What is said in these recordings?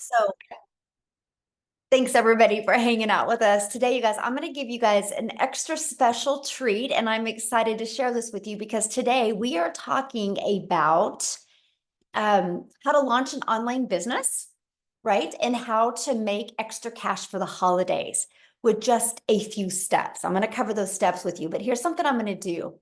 So thanks everybody for hanging out with us today, you guys. I'm going to give you guys an extra special treat, and I'm excited to share this with you because today we are talking about how to launch an online business, right? And how to make extra cash for the holidays with just a few steps. I'm going to cover those steps with you, but here's something I'm going to do.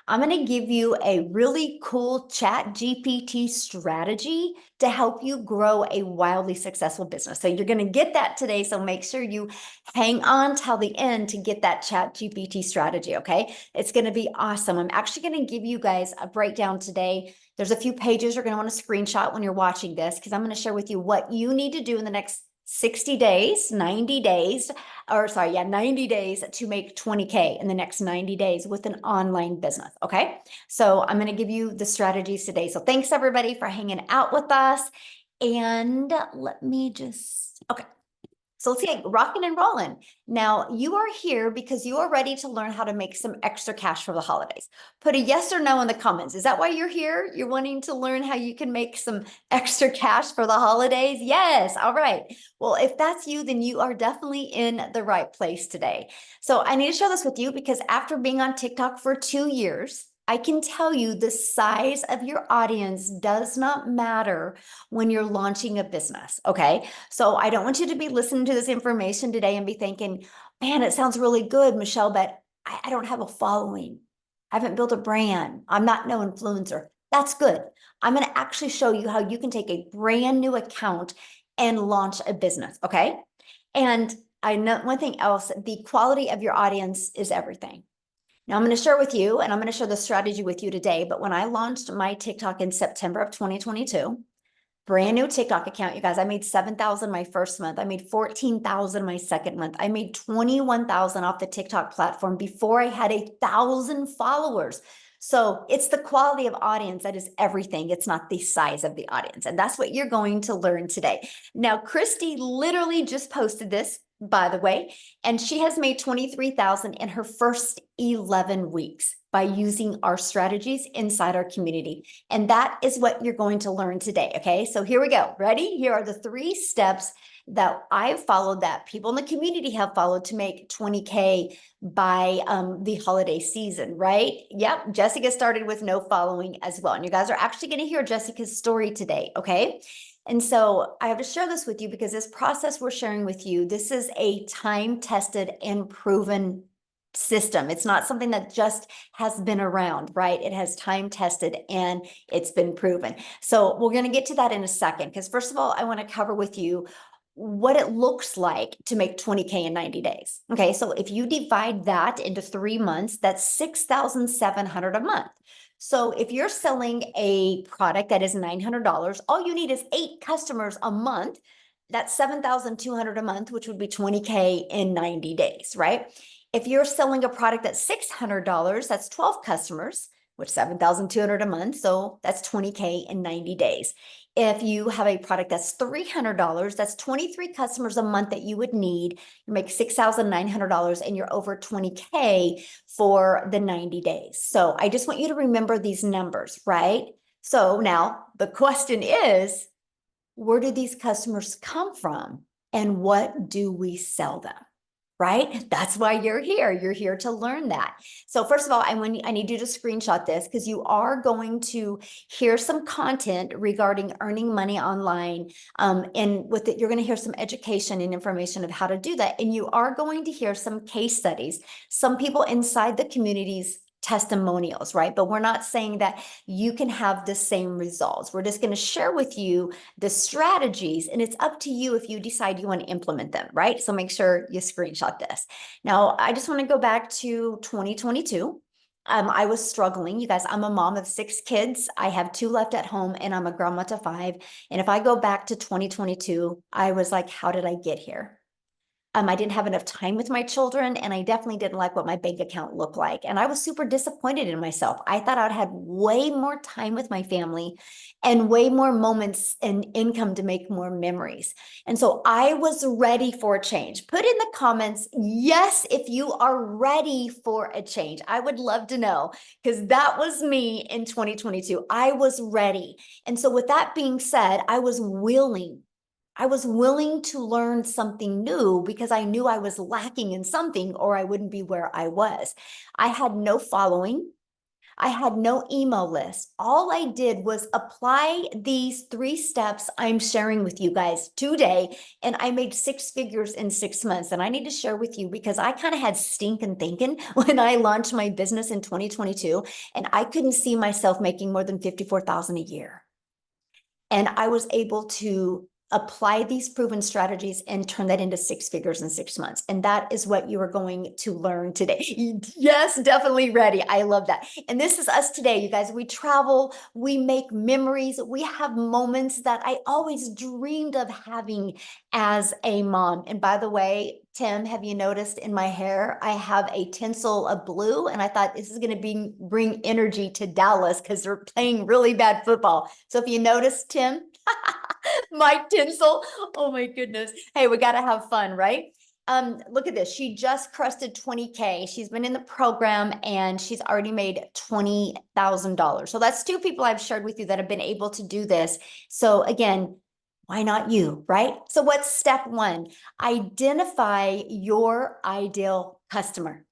I'm going to give you a really cool ChatGPT strategy to help you grow a wildly successful business. So you're going to get that today. So make sure you hang on till the end to get that ChatGPT strategy. Okay. It's going to be awesome. I'm actually going to give you guys a breakdown today. There's a few pages you're going to want to screenshot when you're watching this, because I'm going to share with you what you need to do in the next 60 days, 90 days, or sorry, yeah, 90 days to make 20K in the next 90 days with an online business. Okay. So I'm going to give you the strategies today. So thanks everybody for hanging out with us. And let me just, okay. So let's get rocking and rolling. Now, you are here because you are ready to learn how to make some extra cash for the holidays. Put a yes or no in the comments. Is that why you're here? You're wanting to learn how you can make some extra cash for the holidays? Yes. All right. Well, if that's you, then you are definitely in the right place today. So I need to share this with you because after being on TikTok for 2 years, I can tell you the size of your audience does not matter when you're launching a business. Okay. So I don't want you to be listening to this information today and be thinking, man, it sounds really good, Michelle, but I don't have a following. I haven't built a brand. I'm not no influencer. That's good. I'm going to actually show you how you can take a brand new account and launch a business. Okay. And I know one thing else, the quality of your audience is everything. Now I'm going to share with you, and I'm going to share the strategy with you today. But when I launched my TikTok in September of 2022, brand new TikTok account, you guys, I made 7,000 my first month. I made 14,000 my second month. I made 21,000 off the TikTok platform before I had 1,000 followers. So it's the quality of audience that is everything. It's not the size of the audience. And that's what you're going to learn today. Now, Christy literally just posted this, by the way, and she has made 23,000 in her first 11 weeks by using our strategies inside our community. And that is what you're going to learn today. Okay, so here we go. Ready? Here are the 3 steps that I've followed, that people in the community have followed to make 20K by the holiday season, right? Yep, Jessica started with no following as well. And you guys are actually going to hear Jessica's story today, okay? And so I have to share this with you because this process we're sharing with you, this is a time-tested and proven system. It's not something that just has been around, right? It has time tested and it's been proven. So we're going to get to that in a second, because first of all, I want to cover with you what it looks like to make 20K in 90 days. Okay, so if you divide that into 3 months, that's 6,700 a month. So if you're selling a product that is $900, all you need is 8 customers a month. That's 7,200 a month, which would be 20K in 90 days, right? If you're selling a product that's $600, that's 12 customers, which 7,200 a month. So that's 20K in 90 days. If you have a product that's $300, that's 23 customers a month that you would need. You make $6,900 and you're over 20K for the 90 days. So I just want you to remember these numbers, right? So now the question is, where do these customers come from and what do we sell them? Right? That's why you're here. You're here to learn that. So first of all, I need you to screenshot this because you are going to hear some content regarding earning money online. And with it, you're going to hear some education and information of how to do that. And you are going to hear some case studies, some people inside the communities testimonials, right? But we're not saying that you can have the same results. We're just going to share with you the strategies, and it's up to you if you decide you want to implement them, right? So make sure you screenshot this. Now, I just want to go back to 2022. I was struggling. You guys, I'm a mom of 6 kids. I have 2 left at home, and I'm a grandma to 5. And if I go back to 2022, I was like, how did I get here? I didn't have enough time with my children, and I definitely didn't like what my bank account looked like. And I was super disappointed in myself. I thought I'd had way more time with my family and way more moments and income to make more memories. And so I was ready for a change. Put in the comments, yes, if you are ready for a change. I would love to know, because that was me in 2022. I was ready. And so with that being said, I was willing I was willing to learn something new because I knew I was lacking in something or I wouldn't be where I was. I had no following. I had no email list. All I did was apply these 3 steps I'm sharing with you guys today, and I made 6 figures in 6 months. And I need to share with you because I kind of had stinking thinking when I launched my business in 2022, and I couldn't see myself making more than 54,000 a year. And I was able to apply these proven strategies and turn that into 6 figures in 6 months. And that is what you are going to learn today. Yes, definitely ready. I love that. And this is us today, you guys. We travel, we make memories, we have moments that I always dreamed of having as a mom. And by the way, Tim, have you noticed in my hair, I have a tinsel of blue, and I thought this is going to bring energy to Dallas because they're playing really bad football. So if you notice, Tim, my tinsel, oh my goodness. Hey, we got to have fun, right? Look at this. She just crusted 20K. She's been in the program and she's already made $20,000. So that's 2 people I've shared with you that have been able to do this. So again, why not you, right? So what's step 1? Identify your ideal customer.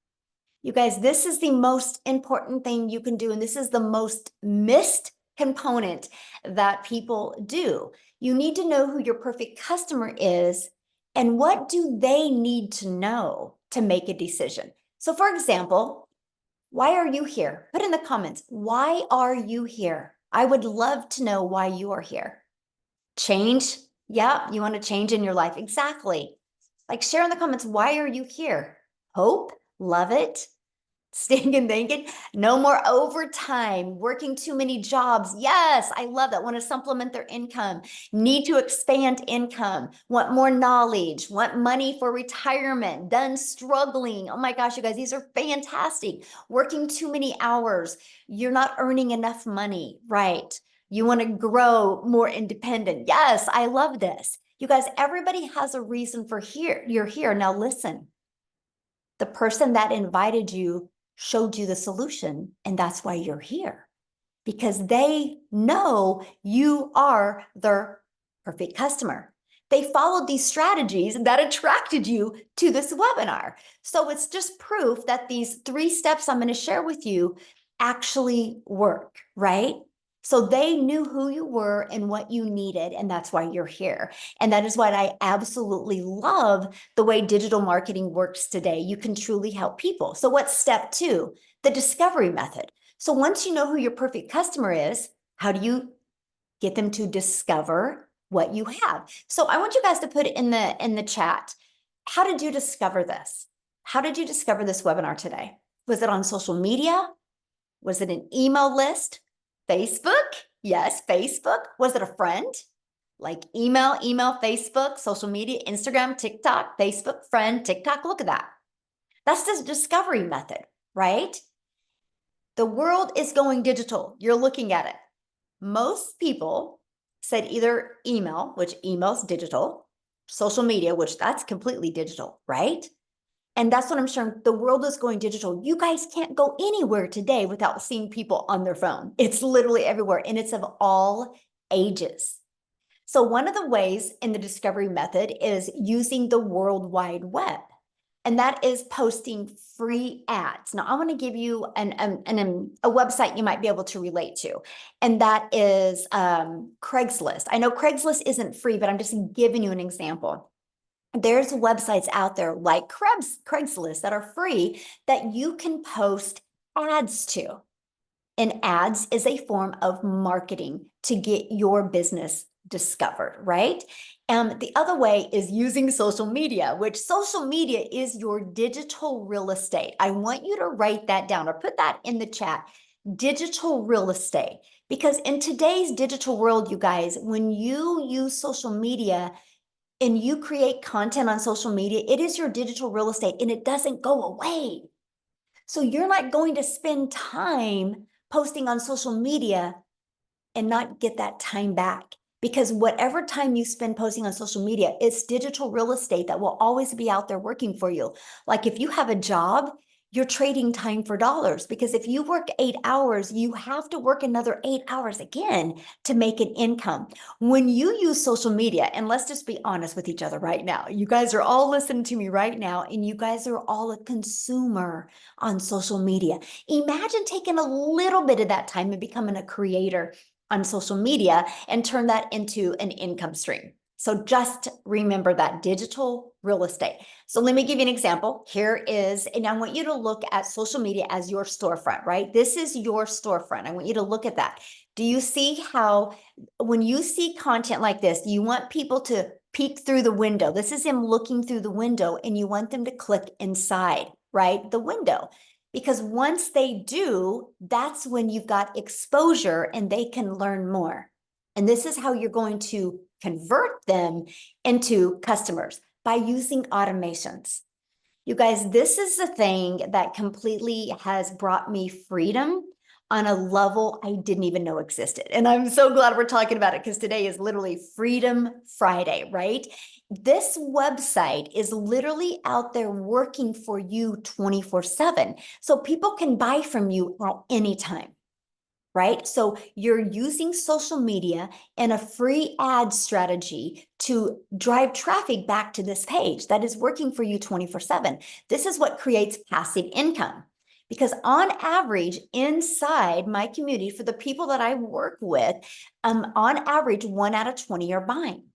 You guys, this is the most important thing you can do, and this is the most missed component that people do. You need to know who your perfect customer is and what do they need to know to make a decision. So for example, why are you here? Put in the comments, why are you here? I would love to know why you are here. Change. Yeah, you want to change in your life. Exactly. Like share in the comments, why are you here? Hope, love it. Stinking thinking, no more overtime, working too many jobs. Yes, I love that. Want to supplement their income, need to expand income, want more knowledge, want money for retirement, done struggling. Oh my gosh, you guys, these are fantastic. Working too many hours, you're not earning enough money, right? You want to grow more independent. Yes, I love this. You guys, everybody has a reason for here. You're here. Now listen, the person that invited you showed you the solution, and that's why you're here, because they know you are their perfect customer. They followed these strategies that attracted you to this webinar. So it's just proof that these 3 steps I'm going to share with you actually work, right? So they knew who you were and what you needed, and that's why you're here. And that is what I absolutely love the way digital marketing works today. You can truly help people. So what's step 2? The discovery method. So once you know who your perfect customer is, how do you get them to discover what you have? So I want you guys to put in the chat, how did you discover this? How did you discover this webinar today? Was it on social media? Was it an email list? Facebook? Yes, Facebook. Was it a friend? Like email, Facebook, social media, Instagram, TikTok, Facebook, friend, TikTok. Look at that. That's the discovery method, right? The world is going digital. You're looking at it. Most people said either email, which email's digital, social media, which that's completely digital, right? And that's what I'm sharing. The world is going digital. You guys can't go anywhere today without seeing people on their phone. It's literally everywhere, and it's of all ages. So one of the ways in the discovery method is using the World Wide Web, and that is posting free ads. Now, I want to give you a website you might be able to relate to, and that is Craigslist. I know Craigslist isn't free, but I'm just giving you an example. There's websites out there like Craigslist that are free that you can post ads to. And ads is a form of marketing to get your business discovered, right? The other way is using social media, which social media is your digital real estate. I want you to write that down or put that in the chat, digital real estate. Because in today's digital world, you guys, when you use social media, and you create content on social media, it is your digital real estate and it doesn't go away. So you're not going to spend time posting on social media and not get that time back, because whatever time you spend posting on social media, it's digital real estate that will always be out there working for you. Like if you have a job, You're trading time for dollars, because if you work 8 hours, you have to work another 8 hours again to make an income. When you use social media, and let's just be honest with each other right now, you guys are all listening to me right now, and you guys are all a consumer on social media. Imagine taking a little bit of that time and becoming a creator on social media and turn that into an income stream. So just remember that: digital real estate. So let me give you an example. Here is, and I want you to look at social media as your storefront, right? This is your storefront. I want you to look at that. Do you see how when you see content like this, you want people to peek through the window? This is him looking through the window, and you want them to click inside, right? The window. Because once they do, that's when you've got exposure and they can learn more. And this is how you're going to convert them into customers, by using automations. You guys, this is the thing that completely has brought me freedom on a level I didn't even know existed. And I'm so glad we're talking about it, because today is literally Freedom Friday, right? This website is literally out there working for you 24/7. So people can buy from you at any time, right? So you're using social media and a free ad strategy to drive traffic back to this page that is working for you 24/7. This is what creates passive income. Because on average, inside my community, for the people that I work with, on average, 1 out of 20 are buying.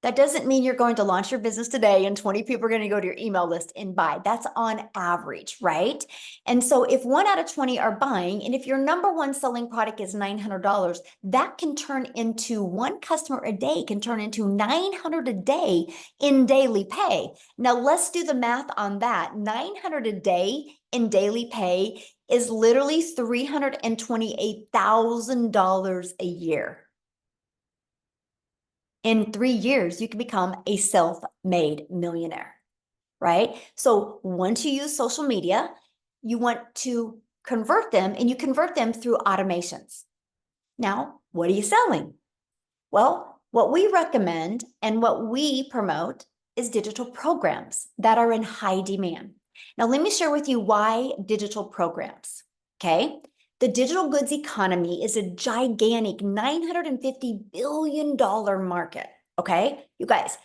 That doesn't mean you're going to launch your business today and 20 people are going to go to your email list and buy. That's on average, right? And so if 1 out of 20 are buying, and if your number one selling product is $900, that can turn into, one customer a day can turn into $900 a day in daily pay. Now let's do the math on that. $900 a day in daily pay is literally $328,000 a year. In 3 years, you can become a self-made millionaire, right? So once you use social media, you want to convert them, and you convert them through automations. Now, what are you selling? Well, what we recommend and what we promote is digital programs that are in high demand. Now, let me share with you why digital programs, okay? The digital goods economy is a gigantic $950 billion market, okay? You guys,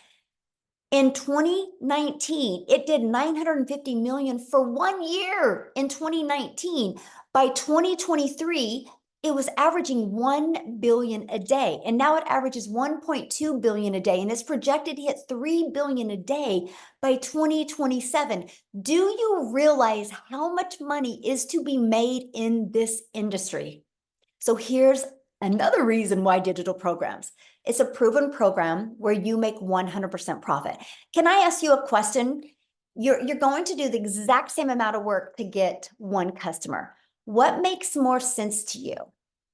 in 2019, it did 950 million for 1 year in 2019. By 2023, it was averaging 1 billion a day, and now it averages 1.2 billion a day, and it's projected to hit 3 billion a day by 2027. Do you realize how much money is to be made in this industry? So here's another reason why digital programs. It's a proven program where you make 100% profit. Can I ask you a question? You're going to do the exact same amount of work to get one customer. What makes more sense to you?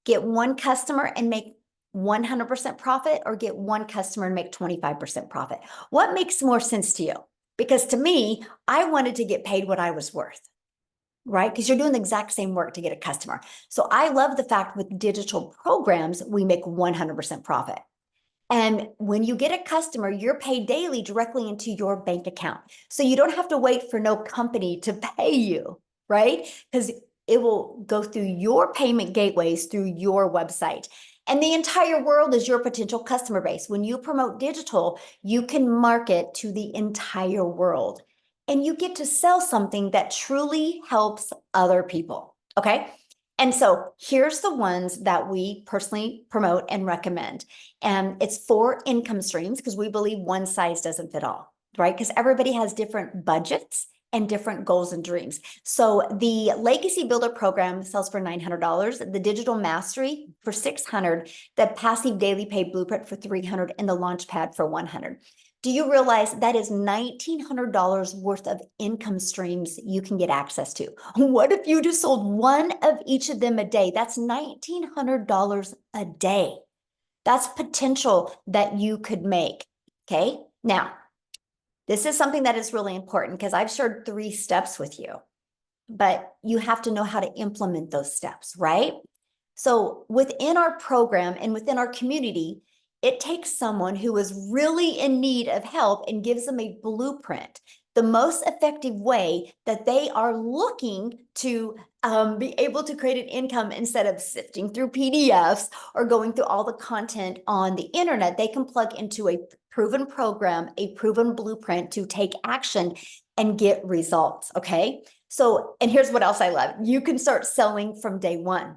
Get one customer and make 100% profit, or get one customer and make 25% profit? What makes more sense to you? Because to me, I wanted to get paid what I was worth, right? Because you're doing the exact same work to get a customer. So I love the fact with digital programs, we make 100% profit. And when you get a customer, you're paid daily directly into your bank account. So you don't have to wait for no company to pay you, right? Because it will go through your payment gateways through your website. And the entire world is your potential customer base. When you promote digital, you can market to the entire world, and you get to sell something that truly helps other people, okay? And so here's the ones that we personally promote and recommend. And it's 4 income streams, because we believe one size doesn't fit all, right? Because everybody has different budgets and different goals and dreams. So the Legacy Builder program sells for $900, the Digital Mastery for $600, the Passive Daily Pay Blueprint for $300, and the Launchpad for $100. Do you realize that is $1,900 worth of income streams you can get access to? What if you just sold one of each of them a day? That's $1,900 a day. That's potential that you could make, okay? Now, this is something that is really important, because I've shared 3 steps with you, but you have to know how to implement those steps, right? So within our program and within our community, it takes someone who is really in need of help and gives them a blueprint the most effective way that they are looking to be able to create an income instead of sifting through PDFs or going through all the content on the internet. They can plug into a proven program, a proven blueprint to take action and get results. Okay. So, and here's what else I love. You can start selling from day one.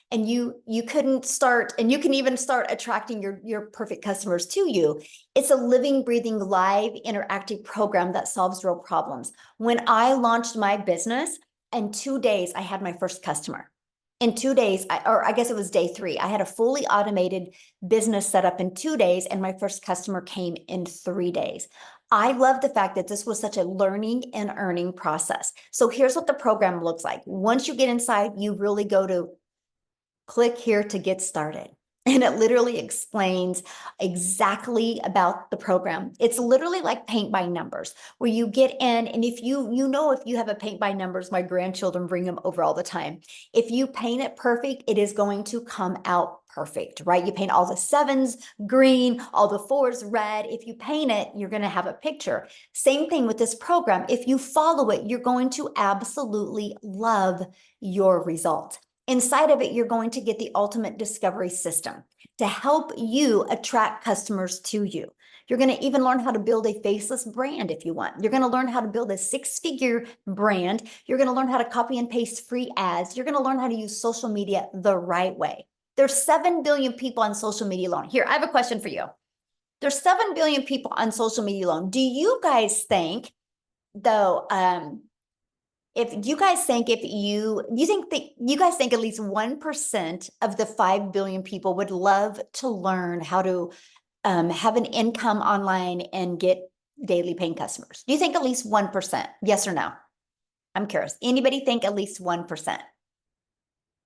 And you couldn't start, and you can even start attracting your perfect customers to you. It's a living, breathing, live, interactive program that solves real problems. When I launched my business, in 2 days, I had my first customer. In 2 days, or I guess it was day 3, I had a fully automated business set up in 2 days, and my first customer came in 3 days. I love the fact that this was such a learning and earning process. So here's what the program looks like. Once you get inside, you really go to click here to get started. And it literally explains exactly about the program. It's literally like paint by numbers, where you get in, and if if you have a paint by numbers, my grandchildren bring them over all the time. If you paint it perfect, it is going to come out perfect, right? You paint all the 7s green, all the 4s red. If you paint it, you're going to have a picture. Same thing with this program. If you follow it, you're going to absolutely love your result. Inside of it, you're going to get the ultimate discovery system to help you attract customers to you. You're going to even learn how to build a faceless brand if you want. You're going to learn how to build a 6-figure brand. You're going to learn how to copy and paste free ads. You're going to learn how to use social media the right way. There's 7 billion people on social media alone. Here, I have a question for you. There's 7 billion people on social media alone. Do you guys think, though, if you guys think at least 1% of the 5 billion people would love to learn how to have an income online and get daily paying customers? Do you think at least 1%? Yes or no? I'm curious. Anybody think at least 1%?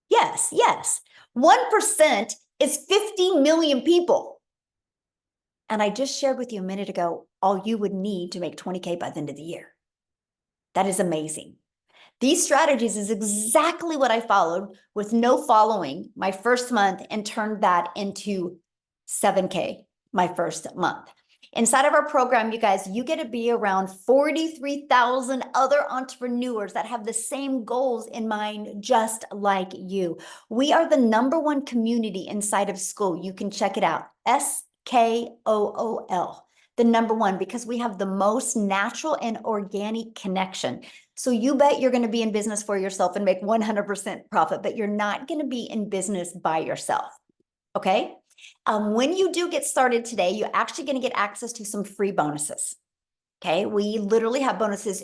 Yes, yes. 1% is 50 million people. And I just shared with you a minute ago, all you would need to make 20K by the end of the year. That is amazing. These strategies is exactly what I followed with no following my first month and turned that into 7K my first month. Inside of our program, you guys, you get to be around 43,000 other entrepreneurs that have the same goals in mind, just like you. We are the #1 community inside of school. You can check it out, SKOOL, the #1, because we have the most natural and organic connection. So you bet you're going to be in business for yourself and make 100% profit, but you're not going to be in business by yourself. Okay. When you do get started today, you're actually going to get access to some free bonuses. Okay. We literally have bonuses.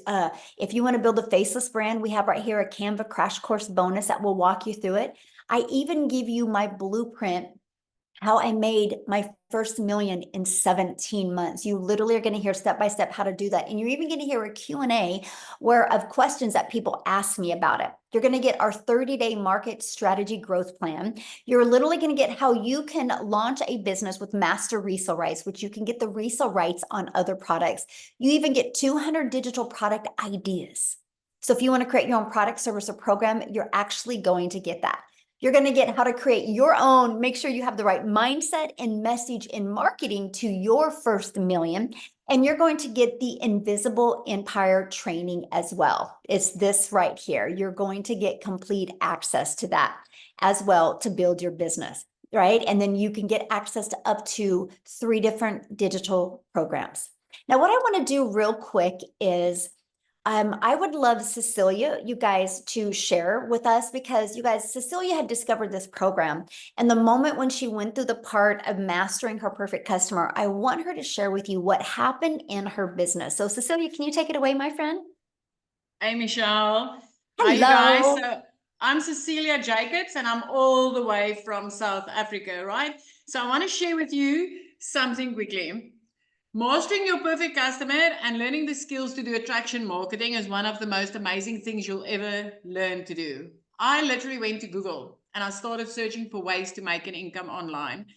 If you want to build a faceless brand, we have right here a Canva crash course bonus that will walk you through it. I even give you my blueprint, how I made my first million in 17 months. You literally are going to hear step-by-step how to do that. And you're even going to hear a Q&A of questions that people ask me about it. You're going to get our 30-day market strategy growth plan. You're literally going to get how you can launch a business with master resale rights, which you can get the resale rights on other products. You even get 200 digital product ideas. So if you want to create your own product, service, or program, you're actually going to get that. You're going to get how to create your own, make sure you have the right mindset and message in marketing to your first million. And you're going to get the Invisible Empire training as well. It's this right here. You're going to get complete access to that as well to build your business, right? And then you can get access to up to 3 different digital programs. Now, what I want to do real quick is I would love Cecilia, you guys, to share with us, because you guys, Cecilia had discovered this program. And the moment when she went through the part of mastering her perfect customer, I want her to share with you what happened in her business. So Cecilia, can you take it away, my friend? Hey, Michelle. Hello. Hi, you guys. So I'm Cecilia Jacobs, and I'm all the way from South Africa, right? So I want to share with you something quickly. Mastering your perfect customer and learning the skills to do attraction marketing is one of the most amazing things you'll ever learn to do. I literally went to Google and I started searching for ways to make an income online.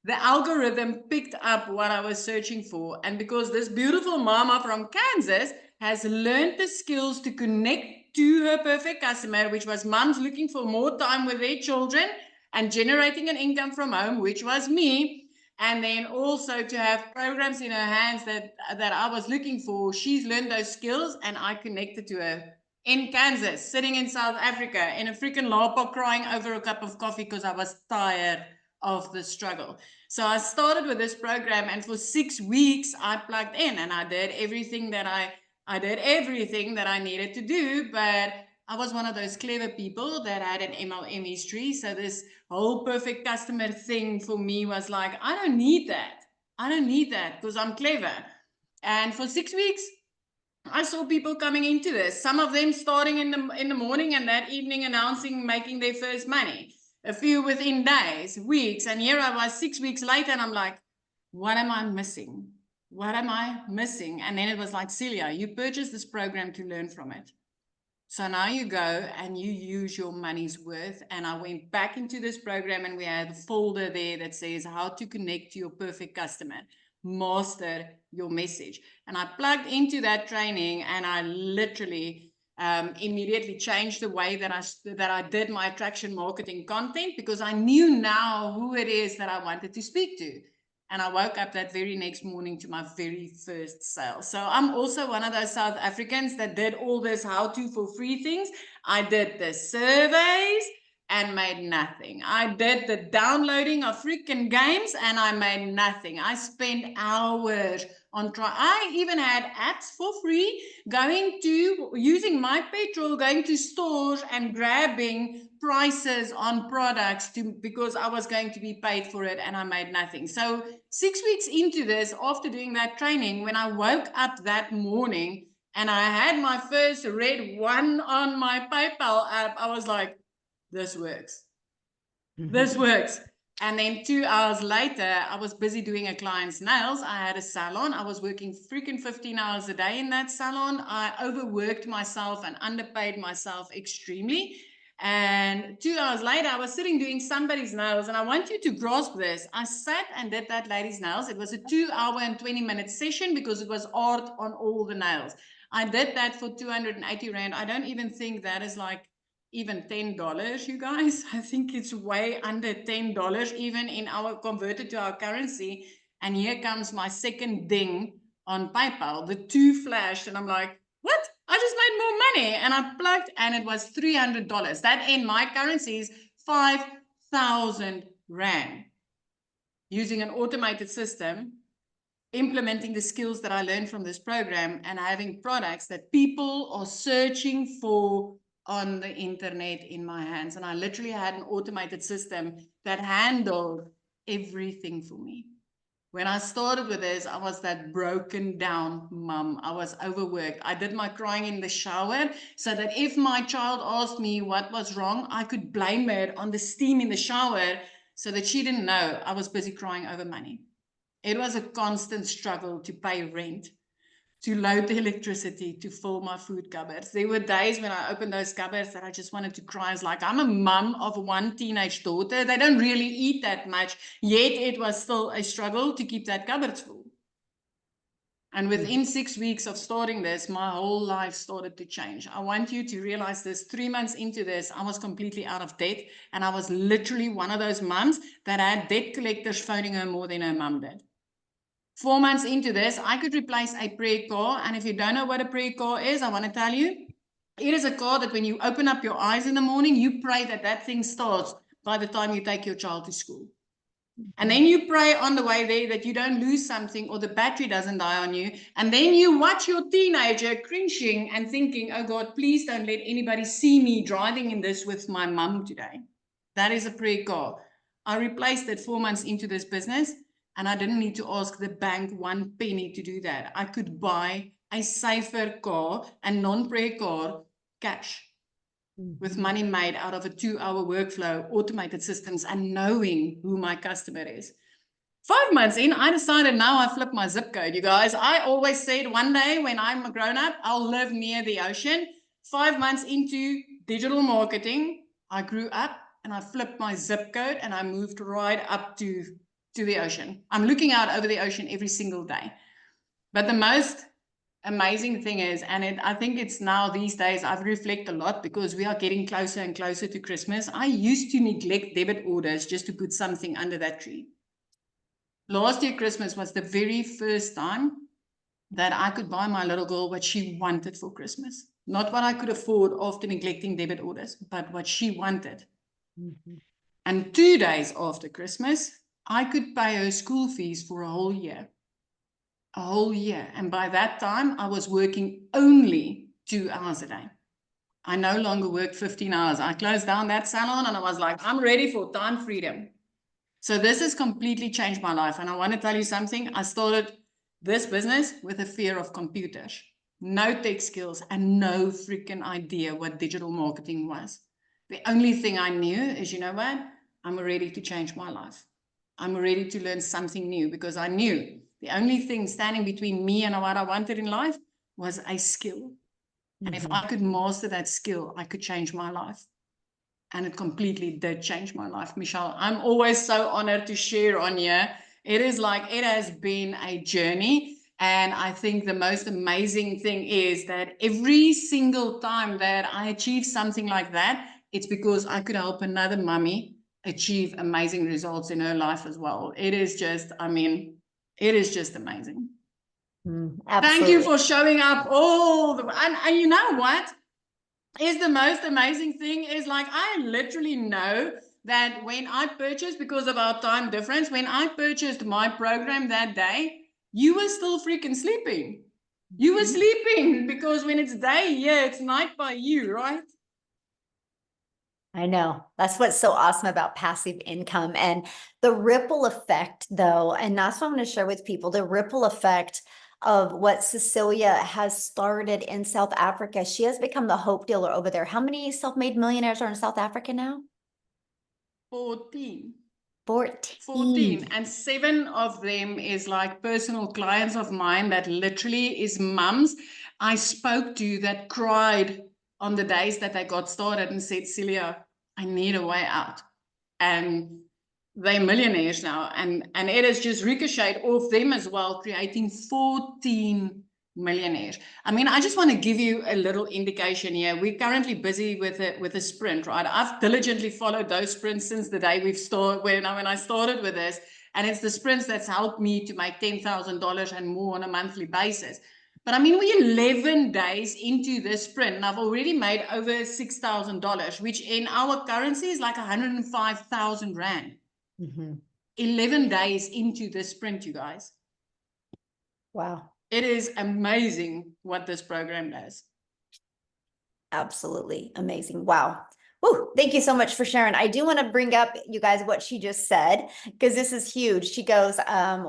The algorithm picked up what I was searching for, and because this beautiful mama from Kansas has learned the skills to connect to her perfect customer, which was moms looking for more time with their children and generating an income from home, which was me, And then also to have programs in her hands that I was looking for. She's learned those skills, and I connected to her in Kansas, sitting in South Africa, in a freaking lapa, crying over a cup of coffee because I was tired of the struggle. So I started with this program, and for 6 weeks I plugged in, and I did everything that I needed to do. But I was one of those clever people that had an MLM history. So this whole perfect customer thing for me was like, I don't need that. I don't need that because I'm clever. And for 6 weeks, I saw people coming into this. Some of them starting in the morning, and that evening announcing making their first money. A few within days, weeks, and here I was 6 weeks later, and I'm like, what am I missing? What am I missing? And then it was like, Celia, you purchased this program to learn from it. So now you go and you use your money's worth. And I went back into this program, and we had a folder there that says how to connect to your perfect customer, master your message. And I plugged into that training, and I literally immediately changed the way that I did my attraction marketing content, because I knew now who it is that I wanted to speak to. And I woke up that very next morning to my very first sale. So I'm also one of those South Africans that did all this how-to for free things. I did the surveys and made nothing. I did the downloading of freaking games, and I made nothing. I spent hours on I even had apps for free, using my petrol, going to stores and grabbing prices on products because I was going to be paid for it, and I made nothing. So 6 weeks into this, after doing that training, when I woke up that morning and I had my first red one on my PayPal app, I was like, this works. This works. And then 2 hours later, I was busy doing a client's nails. I had a salon. I was working freaking 15 hours a day in that salon. I overworked myself and underpaid myself extremely. And 2 hours later, I was sitting doing somebody's nails. And I want you to grasp this. I sat and did that lady's nails. It was a 2 hour and 20-minute session because it was art on all the nails. I did that for 280 Rand. I don't even think that is like even $10, you guys. I think it's way under $10, even in our converted to our currency. And here comes my second ding on PayPal. The two flashed, and I'm like, what? I just made more money. And I plugged, and it was $300. That in my currency is 5,000 Rand. Using an automated system, implementing the skills that I learned from this program, and having products that people are searching for on the internet in my hands. And I literally had an automated system that handled everything for me. When I started with this, I was that broken down mom. I was overworked. I did my crying in the shower so that if my child asked me what was wrong, I could blame it on the steam in the shower so that she didn't know I was busy crying over money. It was a constant struggle to pay rent, to load the electricity, to fill my food cupboards. There were days when I opened those cupboards that I just wanted to cry. It's like, I'm a mum of one teenage daughter. They don't really eat that much, yet it was still a struggle to keep that cupboard full. And within 6 weeks of starting this, my whole life started to change. I want you to realize this. 3 months into this, I was completely out of debt. And I was literally one of those mums that had debt collectors phoning her more than her mum did. 4 months into this, I could replace a prayer car. And if you don't know what a prayer car is, I want to tell you, it is a car that when you open up your eyes in the morning, you pray that that thing starts by the time you take your child to school. And then you pray on the way there that you don't lose something or the battery doesn't die on you. And then you watch your teenager cringing and thinking, oh God, please don't let anybody see me driving in this with my mum today. That is a prayer car. I replaced it 4 months into this business. And I didn't need to ask the bank 1 penny to do that. I could buy a safer car, a non-prayer car, cash, with money made out of a 2-hour workflow, automated systems, and knowing who my customer is. 5 months in, I decided now I flip my zip code, you guys. I always said one day when I'm a grown-up, I'll live near the ocean. 5 months into digital marketing, I grew up and I flipped my zip code and I moved right up to the ocean. I'm looking out over the ocean every single day. But the most amazing thing is, and I think it's now these days, I've reflected a lot because we are getting closer and closer to Christmas. I used to neglect debit orders just to put something under that tree. Last year, Christmas was the very first time that I could buy my little girl what she wanted for Christmas. Not what I could afford after neglecting debit orders, but what she wanted. Mm-hmm. And 2 days after Christmas, I could pay her school fees for a whole year. A whole year. And by that time, I was working only 2 hours a day. I no longer worked 15 hours. I closed down that salon and I was like, I'm ready for time freedom. So this has completely changed my life. And I want to tell you something. I started this business with a fear of computers, no tech skills, and no freaking idea what digital marketing was. The only thing I knew is, you know what? I'm ready to change my life. I'm ready to learn something new because I knew the only thing standing between me and what I wanted in life was a skill. And if I could master that skill, I could change my life. And it completely did change my life, Michelle. I'm always so honored to share on here. It is like, it has been a journey. And I think the most amazing thing is that every single time that I achieve something like that, it's because I could help another mummy achieve amazing results in her life as well. It is just, I mean, it is just amazing. Thank you Absolutely. for showing up all the, and you know what? Is the most amazing thing is like I literally know that when I purchased, because of our time difference, when I purchased my program that day, you were still freaking sleeping. You were sleeping because when it's day here, it's night by you, right? I know. That's what's so awesome about passive income and the ripple effect, though. And that's what I'm going to share with people, the ripple effect of what Cecilia has started in South Africa. She has become the hope dealer over there. How many self-made millionaires are in South Africa now? 14. 14. 14, and 7 of them is like personal clients of mine that literally is mums I spoke to that cried on the days that they got started and said, Celia, I need a way out. And they're millionaires now. And it has just ricocheted off them as well, creating 14 millionaires. I mean, I just want to give you a little indication here. We're currently busy with a sprint, right? I've diligently followed those sprints since the day we've started, when I started with this. And it's the sprints that's helped me to make $10,000 and more on a monthly basis. But I mean, we're 11 days into this sprint, and I've already made over $6,000, which in our currency is like 105,000 Rand. 11 days into this sprint, you guys. Wow. It is amazing what this program does. Absolutely amazing. Wow. Woo, thank you so much for sharing. I do want to bring up, you guys, what she just said, because this is huge. She goes,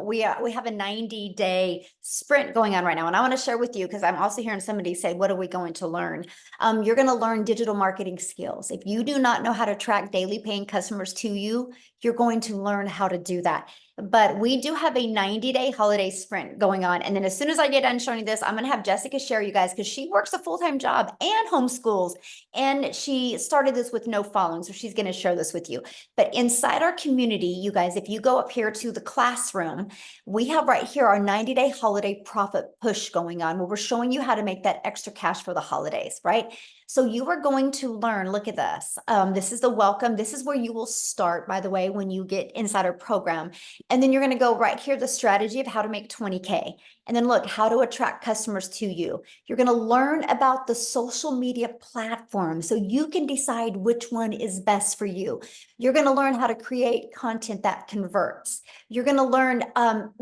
we have a 90-day sprint going on right now. And I want to share with you, because I'm also hearing somebody say, what are we going to learn? You're going to learn digital marketing skills. If you do not know how to track daily paying customers to you, you're going to learn how to do that. But we do have a 90-day holiday sprint going on. And then as soon as I get done showing this, I'm going to have Jessica share, you guys, because she works a full-time job and homeschools. And she started this with no following. So she's going to share this with you. But inside our community, you guys, if you go up here to the classroom, we have right here our 90-day holiday profit push going on, where we're showing you how to make that extra cash for the holidays, right? So you are going to learn, look at this. This is the welcome. This is where you will start, by the way, when you get inside our program. And then you're going to go right here, the strategy of how to make 20K. And then look, how to attract customers to you. You're going to learn about the social media platform so you can decide which one is best for you. You're going to learn how to create content that converts. You're going to learn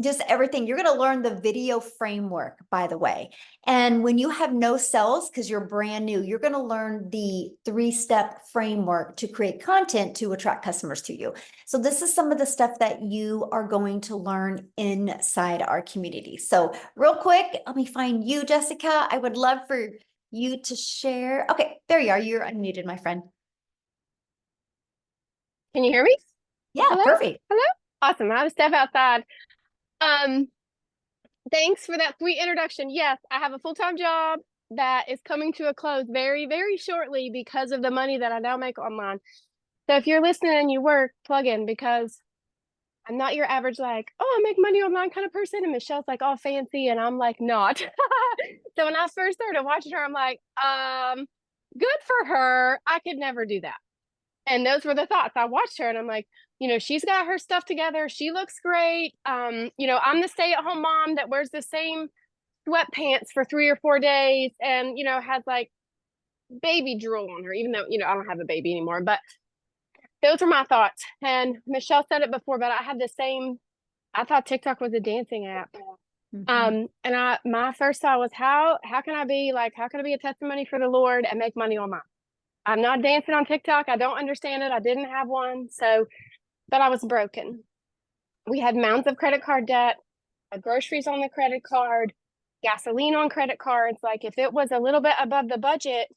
just everything. You're going to learn the video framework, by the way. And when you have no sales, because you're brand new, you're going to learn the 3-step framework to create content to attract customers to you. So this is some of the stuff that you are going to learn inside our community. So real quick, let me find you, Jessica. I would love for you to share. Okay, there you are. You're unmuted, my friend. Can you hear me? Yeah, Hello? perfect. Hello? Awesome. I have to step outside. Thanks for that sweet introduction. Yes, I have a full-time job that is coming to a close very, very shortly because of the money that I now make online. So if you're listening and you work, plug in, because I'm not your average, like, oh, I make money online kind of person. And Michelle's like all fancy and I'm like not. So when I first started watching her, I'm like, good for her. I could never do that. And those were the thoughts. I watched her and I'm like, You know, she's got her stuff together. She looks great. You know, I'm the stay-at-home mom that wears the same sweatpants for 3 or 4 days and, you know, has like baby drool on her, even though, you know, I don't have a baby anymore. But those are my thoughts. And Michelle said it before, but I had the same, I thought TikTok was a dancing app. And my first thought was how can I be a testimony for the Lord and make money online? I'm not dancing on TikTok. I don't understand it. I didn't have one. So, but I was broken. We had mounds of credit card debt, groceries on the credit card, gasoline on credit cards. Like if it was a little bit above the budget,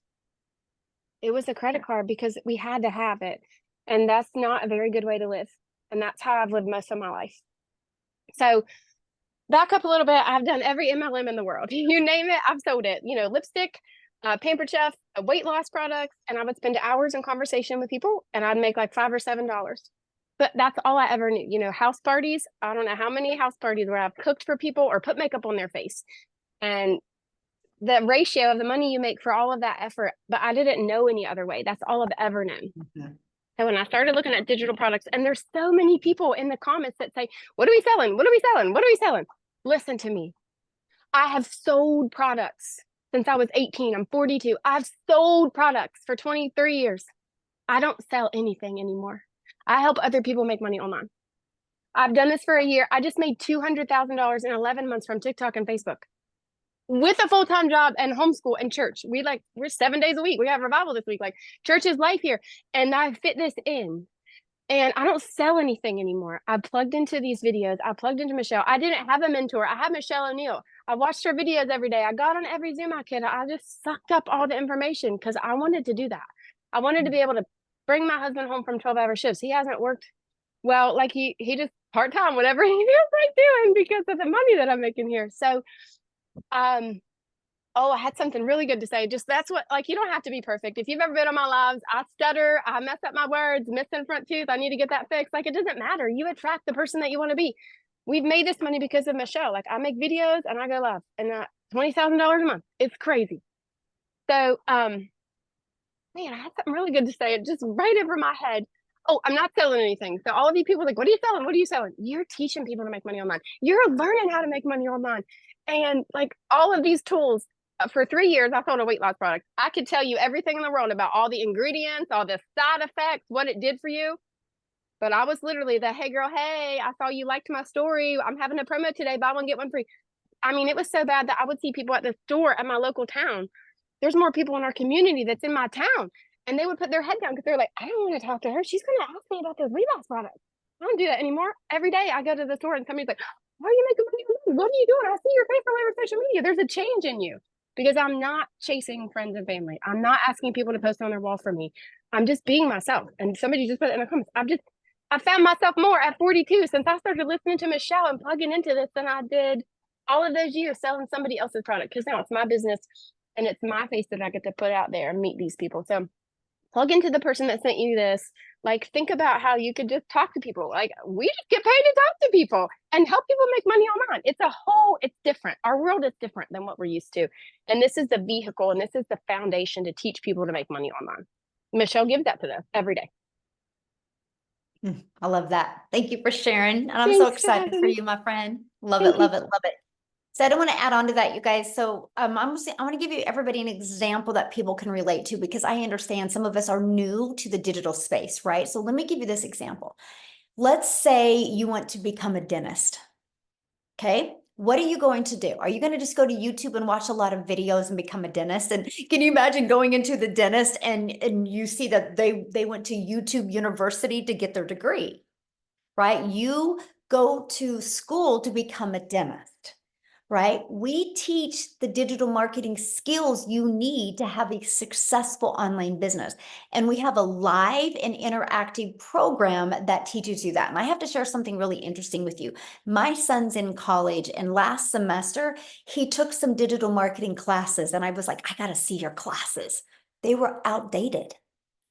it was a credit card because we had to have it. And that's not a very good way to live. And that's how I've lived most of my life. So back up a little bit. I've done every MLM in the world. You name it, I've sold it. You know, lipstick, Pampered Chef, weight loss products. And I would spend hours in conversation with people and I'd make like $5 or $7. But that's all I ever knew. You know, house parties. I don't know how many house parties where I've cooked for people or put makeup on their face. And the ratio of the money you make for all of that effort, but I didn't know any other way. That's all I've ever known. So when I started looking at digital products, and there's so many people in the comments that say, what are we selling? What are we selling? What are we selling? Listen to me. I have sold products since I was 18. I'm 42. I've sold products for 23 years. I don't sell anything anymore. I help other people make money online. I've done this for a year. I just made $200,000 in 11 months from TikTok and Facebook with a full-time job and homeschool and church. We're 7 days a week. We have revival this week. Like church is life here. And I fit this in. And I don't sell anything anymore. I plugged into these videos. I plugged into Michelle. I didn't have a mentor. I had Michelle O'Neill. I watched her videos every day. I got on every Zoom I could. I just sucked up all the information because I wanted to do that. I wanted to be able to bring my husband home from 12-hour shifts. He hasn't worked well, like he just part-time, whatever he feels like doing because of the money that I'm making here. So oh, I had something really good to say. Just that's what, like, you don't have to be perfect. If you've ever been on my lives, I stutter, I mess up my words, missing front tooth, I need to get that fixed. Like, it doesn't matter. You attract the person that you want to be. We've made this money because of Michelle. Like, I make videos and I go live, and $20,000 a month. It's crazy. So, man, I had something really good to say. It just right over my head. Oh, I'm not selling anything. So all of you people are like, what are you selling? What are you selling? You're teaching people to make money online. You're learning how to make money online. And like all of these tools, for 3 years, I sold a weight loss product. I could tell you everything in the world about all the ingredients, all the side effects, what it did for you. But I was literally the, hey girl, hey, I saw you liked my story. I'm having a promo today, buy one, get one free. I mean, it was so bad that I would see people at the store at my local town. There's more people in our community that's in my town. And they would put their head down because they're like, I don't want to talk to her. She's going to ask me about those weight loss products. I don't do that anymore. Every day I go to the store and somebody's like, why are you making money? What are you doing? I see your face all over social media. There's a change in you because I'm not chasing friends and family. I'm not asking people to post on their wall for me. I'm just being myself. And somebody just put it in the comments. I found myself more at 42 since I started listening to Michelle and plugging into this than I did all of those years selling somebody else's product. Because now it's my business and it's my face that I get to put out there and meet these people. So plug into the person that sent you this. Like, think about how you could just talk to people. Like, we just get paid to talk to people and help people make money online. It's different. Our world is different than what we're used to. And this is the vehicle and this is the foundation to teach people to make money online. Michelle gives that to them every day. I love that. Thank you for sharing. And I'm so excited for you, my friend. Love it, love it, love it. So I don't want to add on to that, you guys. So I want to give you everybody an example that people can relate to because I understand some of us are new to the digital space, right? So let me give you this example. Let's say you want to become a dentist. Okay. What are you going to do? Are you going to just go to YouTube and watch a lot of videos and become a dentist? And can you imagine going into the dentist and you see that they went to YouTube University to get their degree, right? You go to school to become a dentist, right? We teach the digital marketing skills you need to have a successful online business. And we have a live and interactive program that teaches you that. And I have to share something really interesting with you. My son's in college, and last semester, he took some digital marketing classes. And I was like, I got to see your classes. They were outdated.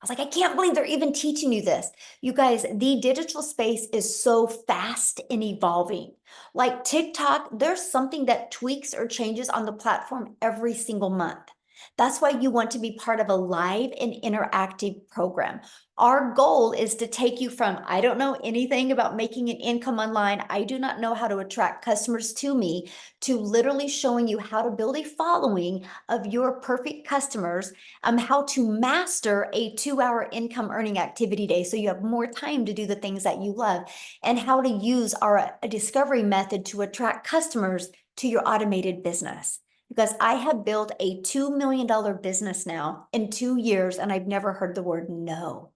I was like, I can't believe they're even teaching you this. You guys, the digital space is so fast and evolving. Like TikTok, there's something that tweaks or changes on the platform every single month. That's why you want to be part of a live and interactive program. Our goal is to take you from, I don't know anything about making an income online, I do not know how to attract customers to me, to literally showing you how to build a following of your perfect customers, how to master a 2-hour income earning activity day so you have more time to do the things that you love, and how to use our discovery method to attract customers to your automated business. Because I have built a $2 million business now in 2 years, and I've never heard the word no.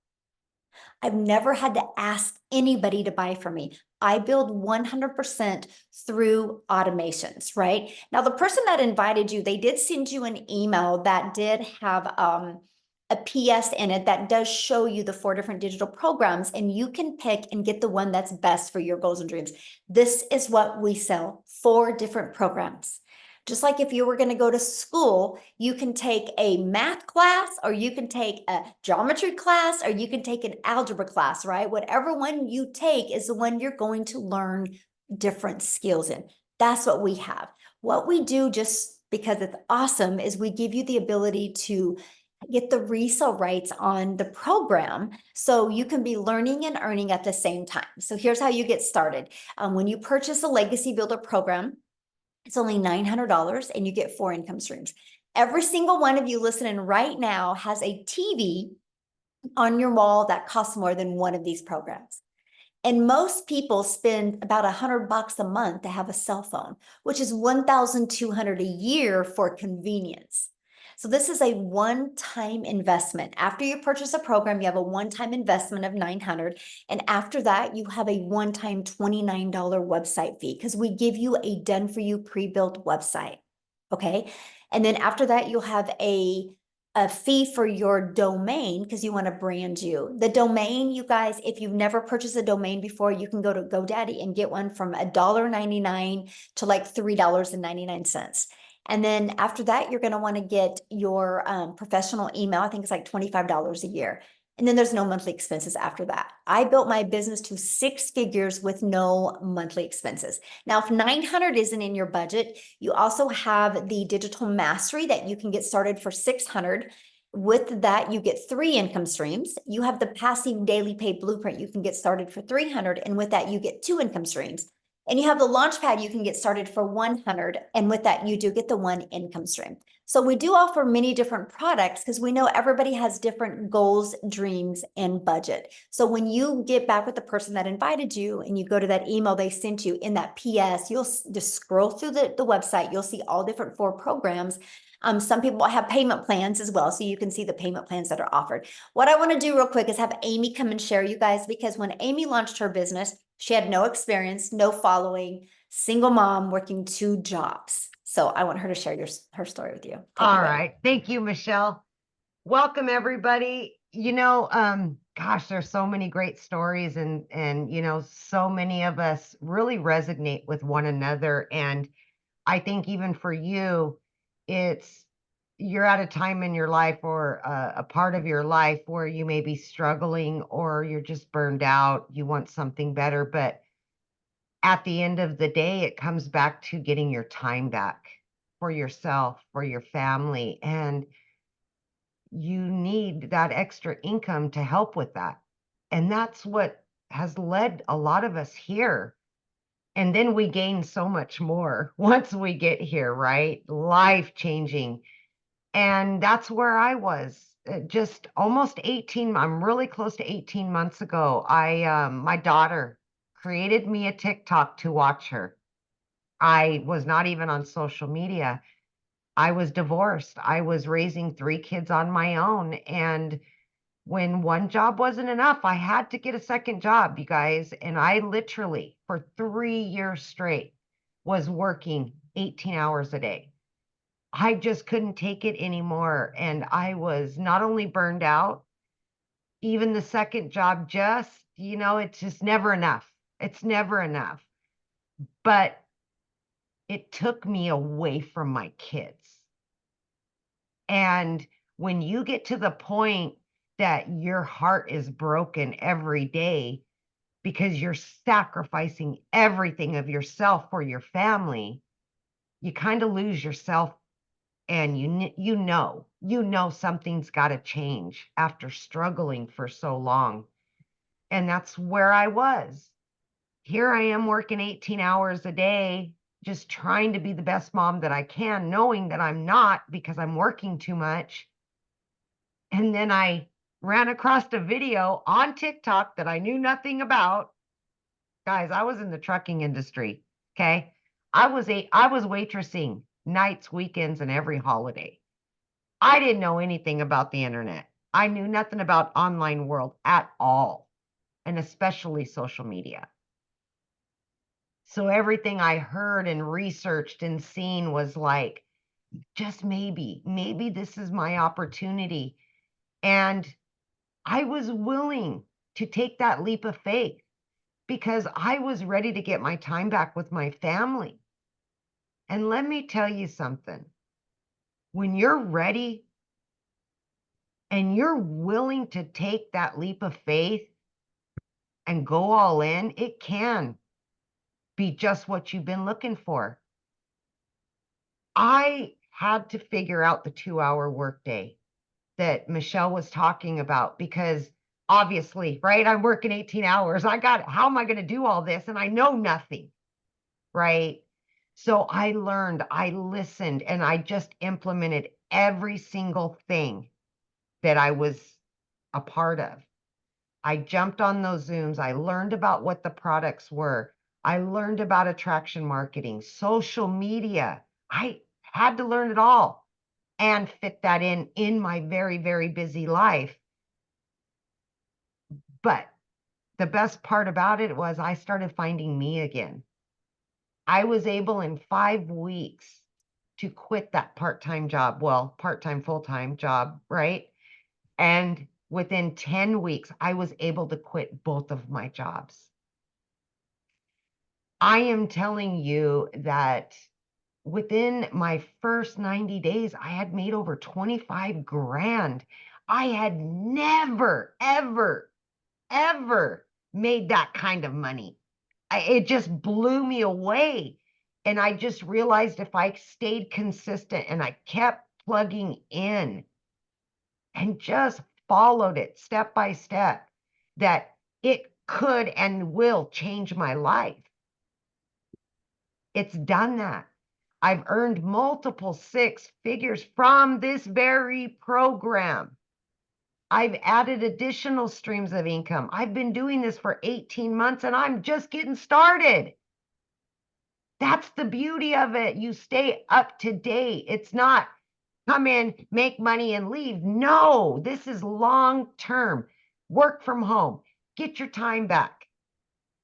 I've never had to ask anybody to buy from me. I build 100% through automations, right? Now, the person that invited you, they did send you an email that did have a PS in it that does show you the 4 different digital programs, and you can pick and get the one that's best for your goals and dreams. This is what we sell, 4 different programs. Just like if you were going to go to school, you can take a math class, or you can take a geometry class, or you can take an algebra class, right? Whatever one you take is the one you're going to learn different skills in. That's what we have. What we do, just because it's awesome, is we give you the ability to get the resale rights on the program so you can be learning and earning at the same time. So here's how you get started. When you purchase a Legacy Builder program, it's only $900 and you get 4 income streams. Every single one of you listening right now has a TV on your wall that costs more than one of these programs. And most people spend about $100 a month to have a cell phone, which is $1,200 a year for convenience. So this is a one-time investment. After you purchase a program, you have a one-time investment of $900. And after that, you have a one-time $29 website fee, because we give you a done-for-you pre-built website. Okay. And then after that, you'll have a fee for your domain, because you want to brand you. The domain, you guys, if you've never purchased a domain before, you can go to GoDaddy and get one from $1.99 to like $3.99. And then after that, you're going to want to get your professional email. I think it's like $25 a year. And then there's no monthly expenses after that. I built my business to 6 figures with no monthly expenses. Now, if 900 isn't in your budget, you also have the digital mastery that you can get started for 600. With that, you get 3 income streams. You have the passive daily pay blueprint. You can get started for 300. And with that, you get 2 income streams. And you have the Launchpad, you can get started for 100. And with that, you do get the 1 income stream. So we do offer many different products because we know everybody has different goals, dreams, and budget. So when you get back with the person that invited you and you go to that email they sent you, in that PS, you'll just scroll through the website. You'll see all different 4 programs. Some people have payment plans as well, so you can see the payment plans that are offered. What I want to do real quick is have Amy come and share, you guys, because when Amy launched her business, she had no experience, no following, single mom working 2 jobs. So I want her to share her story with you. All right. Thank you, Michelle. Welcome, everybody. Gosh, there's so many great stories, and so many of us really resonate with one another. And I think even for you, you're at a time in your life, or a part of your life, where you may be struggling, or you're just burned out. You want something better, but at the end of the day, it comes back to getting your time back for yourself, for your family, and you need that extra income to help with that. And that's what has led a lot of us here. And then we gain so much more once we get here, right? Life changing. And that's where I was just almost 18. I'm really close to 18 months ago. My daughter created me a TikTok to watch her. I was not even on social media. I was divorced. I was raising 3 kids on my own. And when one job wasn't enough, I had to get a second job, you guys. And I literally, for 3 years straight, was working 18 hours a day. I just couldn't take it anymore. And I was not only burned out, even the second job, it's just never enough. It's never enough. But it took me away from my kids. And when you get to the point that your heart is broken every day because you're sacrificing everything of yourself for your family, you kind of lose yourself and you know something's got to change after struggling for so long. And that's where I was. Here I am working 18 hours a day, just trying to be the best mom that I can, knowing that I'm not because I'm working too much. And then I ran across a video on TikTok that I knew nothing about. Guys, I was in the trucking industry. Okay. I was waitressing nights, weekends, and every holiday. I didn't know anything about the internet. I knew nothing about online world at all, and especially social media. So everything I heard and researched and seen was like, just maybe this is my opportunity. And I was willing to take that leap of faith because I was ready to get my time back with my family. And let me tell you something. When you're ready and you're willing to take that leap of faith and go all in, it can be just what you've been looking for. I had to figure out the 2-hour workday that Michelle was talking about because obviously, right? I'm working 18 hours. How am I going to do all this? And I know nothing, right? So I learned, I listened, and I just implemented every single thing that I was a part of. I jumped on those Zooms. I learned about what the products were. I learned about attraction marketing, social media. I had to learn it all and fit that in my very, very busy life. But the best part about it was I started finding me again. I was able in 5 weeks to quit that part-time job. Well, part-time, full-time job, right? And within 10 weeks, I was able to quit both of my jobs. I am telling you that within my first 90 days, I had made over 25 grand. I had never, ever, ever made that kind of money. It just blew me away. And I just realized if I stayed consistent and I kept plugging in and just followed it step by step, that it could and will change my life. It's done that. I've earned multiple 6 figures from this very program. I've added additional streams of income. I've been doing this for 18 months and I'm just getting started. That's the beauty of it. You stay up to date. It's not come in, make money and leave. No, this is long term. Work from home, get your time back,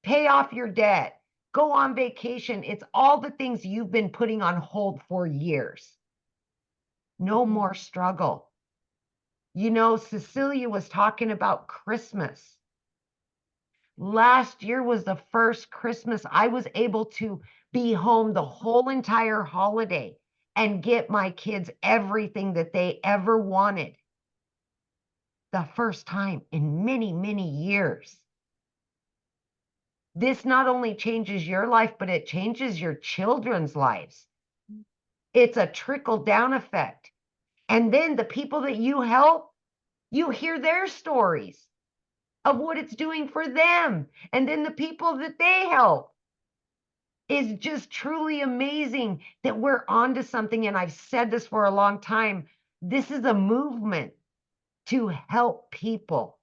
pay off your debt, go on vacation. It's all the things you've been putting on hold for years. No more struggle. You know, Cecilia was talking about Christmas. Last year was the first Christmas I was able to be home the whole entire holiday and get my kids everything that they ever wanted. The first time in many, many years. This not only changes your life, but it changes your children's lives. It's a trickle down effect. And then the people that you help, you hear their stories of what it's doing for them. And then the people that they help. Is just truly amazing that we're onto something. And I've said this for a long time. This is a movement to help people.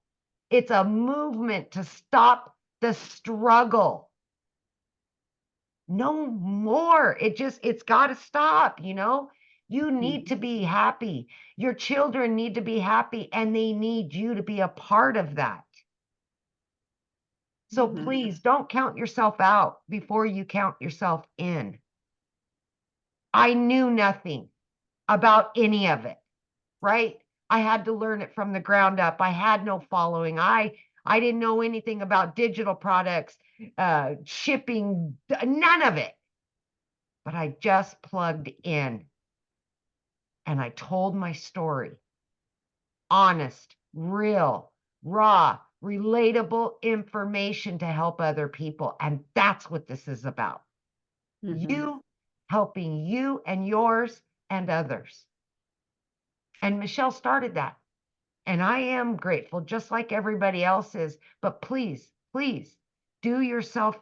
It's a movement to stop the struggle. No more. It's got to stop, you know? You need to be happy. Your children need to be happy, and they need you to be a part of that. So please don't count yourself out before you count yourself in. I knew nothing about any of it, right? I had to learn it from the ground up. I had no following. I didn't know anything about digital products, shipping, none of it. But I just plugged in and I told my story. Honest, real, raw, relatable information to help other people. And that's what this is about. You helping you and yours and others. And Michelle started that. And I am grateful, just like everybody else is. But please, please do yourself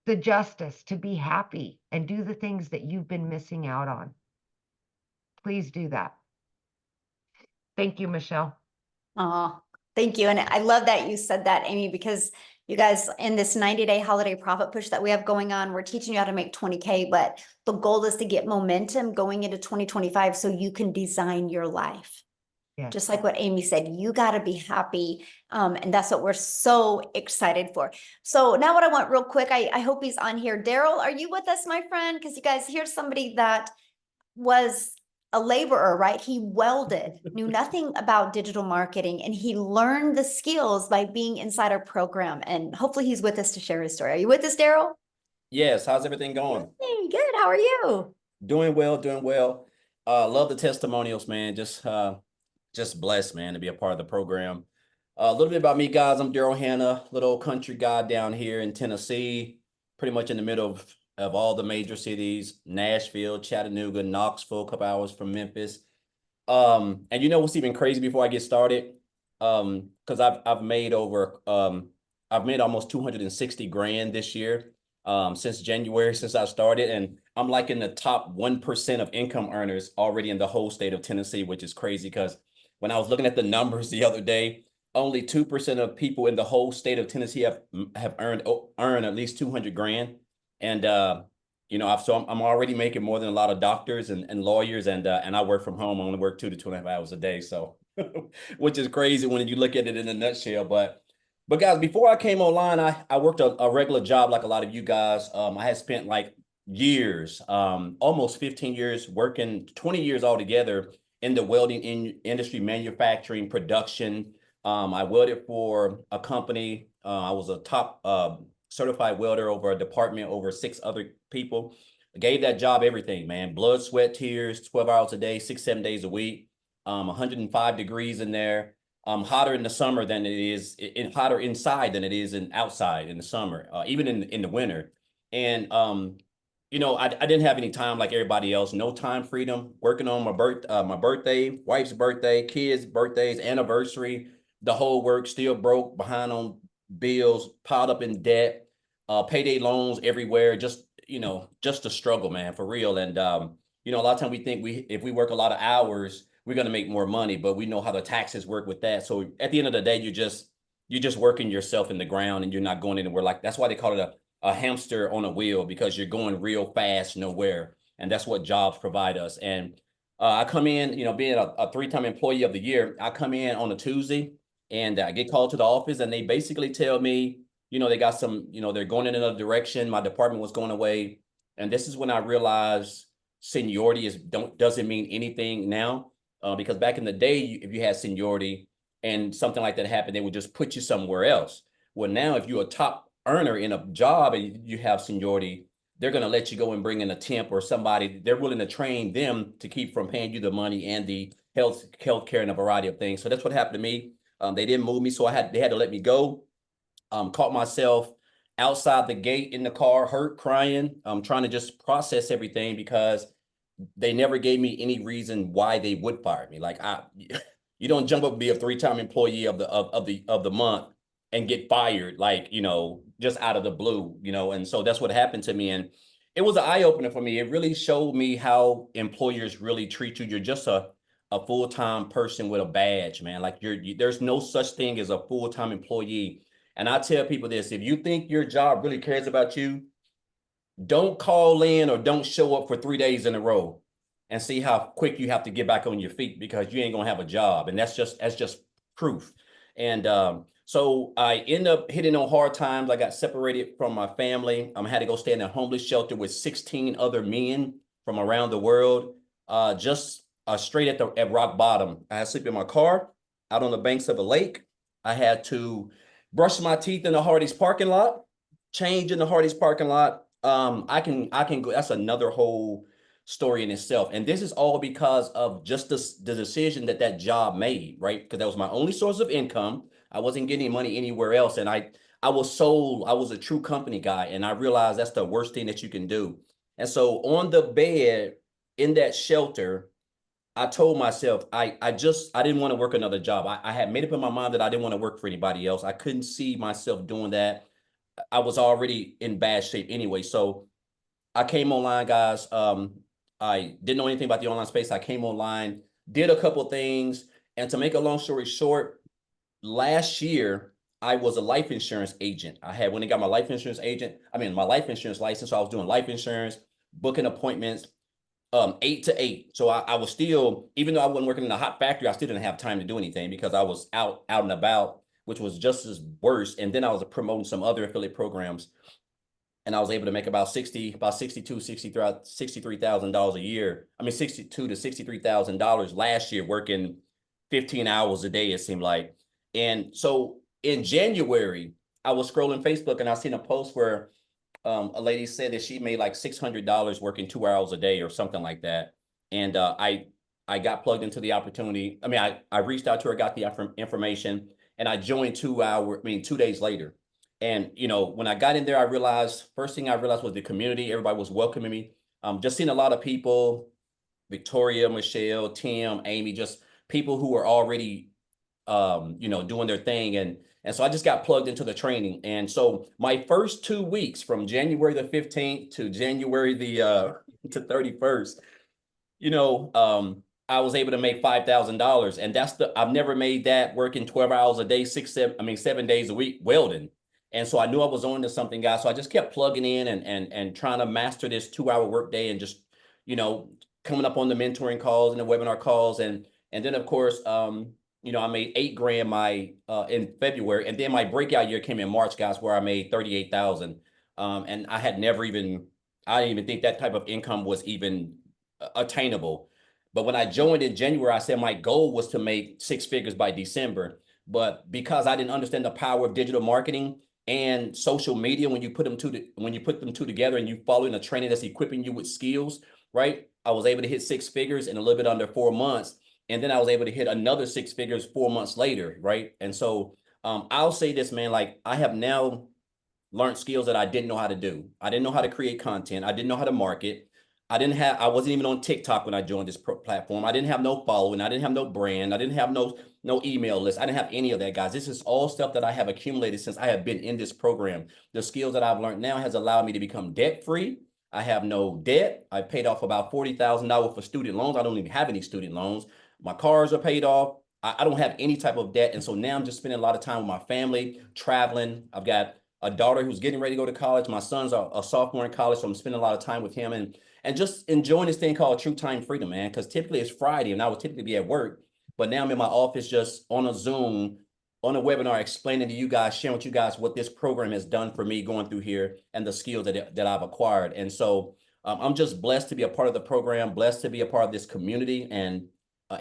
the justice to be happy and do the things that you've been missing out on. Please do that. Thank you, Michelle. Oh, thank you. And I love that you said that, Amy, because you guys, in this 90-day holiday profit push that we have going on, we're teaching you how to make 20K, but the goal is to get momentum going into 2025 so you can design your life. Yes. Just like what Amy said, you got to be happy. And that's what we're so excited for. So now what I want real quick, I hope he's on here. Daryl, are you with us, my friend? Because you guys, here's somebody that was a laborer, right? He welded, knew nothing about digital marketing, and he learned the skills by being inside our program. And hopefully he's with us to share his story. Are you with us, Daryl? Yes, how's everything going? Hey, good. How are you? Doing well, doing well. Love the testimonials, man. Just blessed, man, to be a part of the program. A little bit about me, guys. I'm Daryl Hanna, little old country guy down here in Tennessee, pretty much in the middle of all the major cities, Nashville, Chattanooga, Knoxville, a couple hours from Memphis. And you know what's even crazy before I get started? Because I've made I've made almost 260 grand this year, since January, since I started, and I'm like in the top 1% of income earners already in the whole state of Tennessee, which is crazy because when I was looking at the numbers the other day, only 2% of people in the whole state of Tennessee have earned at least 200 grand. And you know, I'm already making more than a lot of doctors and lawyers, and I work from home. I only work 2 to 2.5 hours a day, so which is crazy when you look at it in a nutshell. But guys, before I came online, I worked a regular job like a lot of you guys. I had spent like years, almost 15 years working, 20 years altogether in the welding industry, manufacturing, production. I welded for a company. I was a top certified welder over a department, over 6 other people. I gave that job everything, man. Blood, sweat, tears, 12 hours a day, 6, 7 days a week, 105 degrees in there. Hotter in the summer than it is, hotter inside than it is outside in the summer, even in the winter. And you know, I didn't have any time like everybody else. No time freedom. Working on my birthday, wife's birthday, kids' birthdays, anniversary, the whole work. Still broke, behind on bills, piled up in debt, payday loans everywhere. Just, you know, just a struggle, man, for real. And you know, a lot of times we think if we work a lot of hours, we're going to make more money, but we know how the taxes work with that. So at the end of the day, you're just working yourself in the ground and you're not going anywhere. Like that's why they call it a hamster on a wheel, because you're going real fast nowhere. And that's what jobs provide us. And I come in, you know, being a 3-time employee of the year, I come in on a Tuesday and I get called to the office and they basically tell me, you know, they got some, you know, they're going in another direction. My department was going away. And this is when I realized seniority doesn't mean anything now. Because back in the day, if you had seniority and something like that happened, they would just put you somewhere else. Well, now if you're a top earner in a job and you have seniority, they're going to let you go and bring in a temp or somebody. They're willing to train them to keep from paying you the money and the health care and a variety of things. So that's what happened to me. They didn't move me, so they had to let me go. Caught myself outside the gate in the car, hurt, crying, trying to just process everything because they never gave me any reason why they would fire me. Like you don't jump up and be a 3-time employee of the month and get fired, like, you know, just out of the blue, you know. And so that's what happened to me. And it was an eye opener for me. It really showed me how employers really treat you. You're just a full-time person with a badge, man. Like there's no such thing as a full-time employee. And I tell people this: if you think your job really cares about you, don't call in or don't show up for 3 days in a row and see how quick you have to get back on your feet, because you ain't gonna have a job. And that's just proof. And so I end up hitting on hard times. I got separated from my family. I had to go stay in a homeless shelter with 16 other men from around the world. Just straight at rock bottom. I had to sleep in my car out on the banks of a lake. I had to brush my teeth in the Hardee's parking lot, change in the Hardee's parking lot. I can go. That's another whole story in itself. And this is all because of just the decision that job made, right? Because that was my only source of income. I wasn't getting money anywhere else. And I was a true company guy. And I realized that's the worst thing that you can do. And so on the bed in that shelter, I told myself I didn't want to work another job. I had made up in my mind that I didn't want to work for anybody else. I couldn't see myself doing that. I was already in bad shape anyway. So I came online, guys. I didn't know anything about the online space. I came online, did a couple things, and to make a long story short, last year I was a life insurance agent. I had when I got my life insurance my life insurance license. So I was doing life insurance, booking appointments, 8 to 8. So I was still, even though I wasn't working in a hot factory, I still didn't have time to do anything because I was out and about, which was just as worse. And then I was promoting some other affiliate programs, and I was able to make about 63,000 dollars a year. I mean, 62 to $63,000 last year, working 15 hours a day, it seemed like. And so in January, I was scrolling Facebook and I seen a post where a lady said that she made like $600 working 2 hours a day or something like that. And I got plugged into the opportunity. I mean, I reached out to her, got the information, and I joined 2 days later. And when I got in there, I realized first thing I realized was the community. Everybody was welcoming me. Just seeing a lot of people, Victoria, Michelle, Tim, Amy, just people who were already doing their thing. And so I just got plugged into the training. And so my first 2 weeks from January the 15th to January the to 31st, I was able to make $5,000. And I've never made that working 12 hours a day, 7 days a week welding. And so I knew I was on to something, guys. So I just kept plugging in and trying to master this 2 hour workday and just, coming up on the mentoring calls and the webinar calls. And then of course, I made $8,000 in February, and then my breakout year came in March, guys, where I made 38,000. And I didn't even think that type of income was even attainable. But when I joined in January, I said my goal was to make 6 figures by December. But because I didn't understand the power of digital marketing and social media, when you put them two together and you follow in a training that's equipping you with skills, right? I was able to hit 6 figures in a little bit under 4 months. And then I was able to hit another 6 figures 4 months later, right? And so I'll say this, man, like I have now learned skills that I didn't know how to do. I didn't know how to create content. I didn't know how to market. I wasn't even on TikTok when I joined this platform. I didn't have no following. I didn't have no brand. I didn't have no email list. I didn't have any of that, guys. This is all stuff that I have accumulated since I have been in this program. The skills that I've learned now has allowed me to become debt free. I have no debt. I paid off about $40,000 for student loans. I don't even have any student loans. My cars are paid off. I don't have any type of debt. And so now I'm just spending a lot of time with my family, traveling. I've got a daughter who's getting ready to go to college. My son's a sophomore in college, so I'm spending a lot of time with him and just enjoying this thing called true time freedom, man. Because typically it's Friday and I would typically be at work, but now I'm in my office just on a Zoom, on a webinar, explaining to you guys, sharing with you guys what this program has done for me going through here and the skills that I've acquired. And so I'm just blessed to be a part of the program, blessed to be a part of this community. And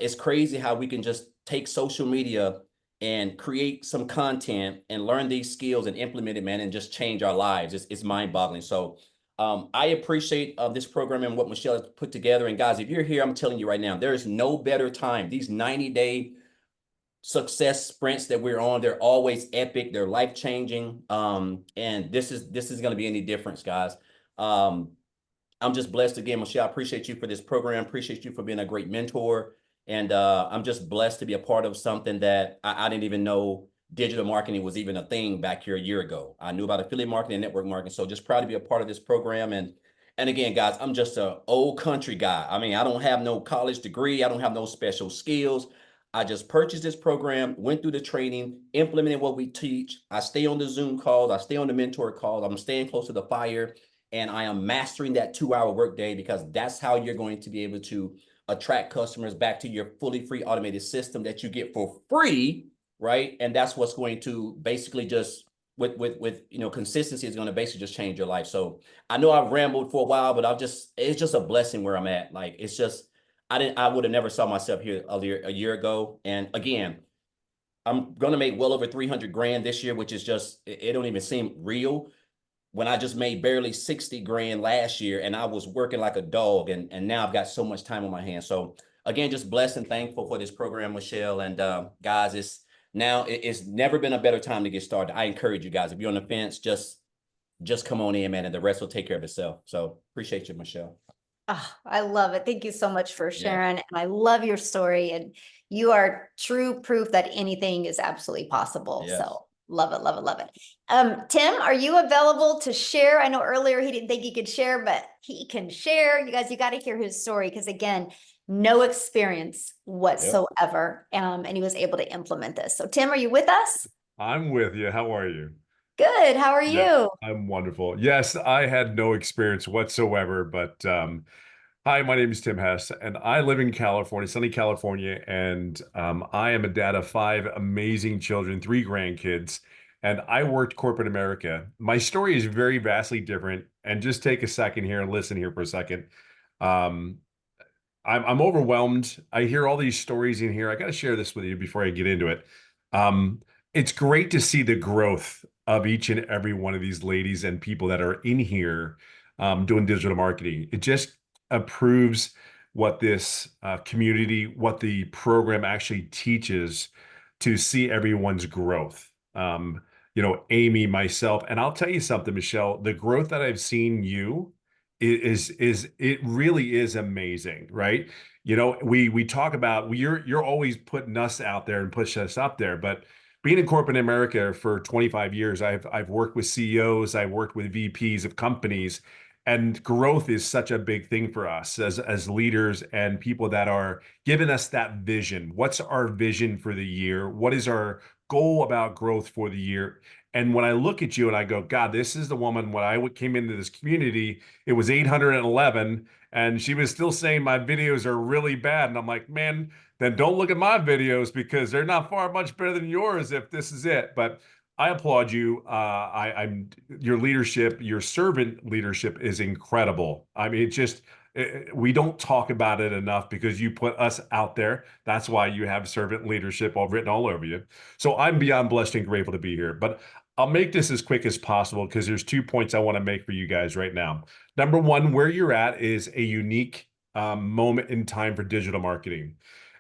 it's crazy how we can just take social media and create some content and learn these skills and implement it, man, and just change our lives. It's mind-boggling. So I appreciate this program and what Michelle has put together. And guys, if you're here, I'm telling you right now, there is no better time. These 90-day success sprints that we're on, they're always epic. They're life-changing. And this is going to be any difference, guys. I'm just blessed again, Michelle. I appreciate you for this program. Appreciate you for being a great mentor. And I'm just blessed to be a part of something that I didn't even know digital marketing was even a thing back here a year ago. I knew about affiliate marketing and network marketing. So just proud to be a part of this program. And again, guys, I'm just an old country guy. I mean, I don't have no college degree. I don't have no special skills. I just purchased this program, went through the training, implemented what we teach. I stay on the Zoom calls. I stay on the mentor calls. I'm staying close to the fire. And I am mastering that 2 hour workday because that's how you're going to be able to attract customers back to your fully free automated system that you get for free, right? And that's what's going to basically just with consistency is going to basically just change your life. So I know I've rambled for a while, but it's just a blessing where I'm at. Like it's just I would have never saw myself here a year ago. And again, I'm gonna make well over 300 grand this year, which is just it don't even seem real when I just made barely 60 grand last year and I was working like a dog and now I've got so much time on my hands. So again, just blessed and thankful for this program, Michelle. And guys, it's never been a better time to get started. I encourage you guys, if you're on the fence, just come on in, man, and the rest will take care of itself. So appreciate you, Michelle. Oh, I love it. Thank you so much for Yeah. sharing. And I love your story. And you are true proof that anything is absolutely possible. Yes. So love it, love it, love it. Tim, are you available to share? I know earlier he didn't think he could share, but he can share. You guys, you got to hear his story because again, no experience whatsoever. And he was able to implement this. So Tim, are you with us? I'm with you. How are you? Good. How are Yeah, you? I'm wonderful. Yes, I had no experience whatsoever, but hi, my name is Tim Hess, and I live in California, sunny California, and I am a dad of 5 amazing children, 3 grandkids, and I worked corporate America. My story is very vastly different, and just take a second here and listen here for a second. Um, I'm overwhelmed. I hear all these stories in here. I got to share this with you before I get into it. Um, it's great to see the growth of each and every one of these ladies and people that are in here doing digital marketing. It just approves what this community, what the program actually teaches to see everyone's growth. Amy, myself, and I'll tell you something, Michelle, the growth that I've seen you is it really is amazing, right? We talk about you're always putting us out there and pushing us up there, but being in corporate America for 25 years, I've worked with CEOs, I've worked with VPs of companies, and growth is such a big thing for us as leaders and people that are giving us that vision. What's our vision for the year? What is our goal about growth for the year? And when I look at you and I go, God, this is the woman. When I came into this community, it was 811, and she was still saying my videos are really bad. And I'm like, man, then don't look at my videos because they're not far much better than yours if this is it. But I applaud you. I'm your leadership, your servant leadership is incredible. I mean, we don't talk about it enough because you put us out there. That's why you have servant leadership all written all over you. So I'm beyond blessed and grateful to be here. But I'll make this as quick as possible because there's 2 points I want to make for you guys right now. Number one, where you're at is a unique moment in time for digital marketing.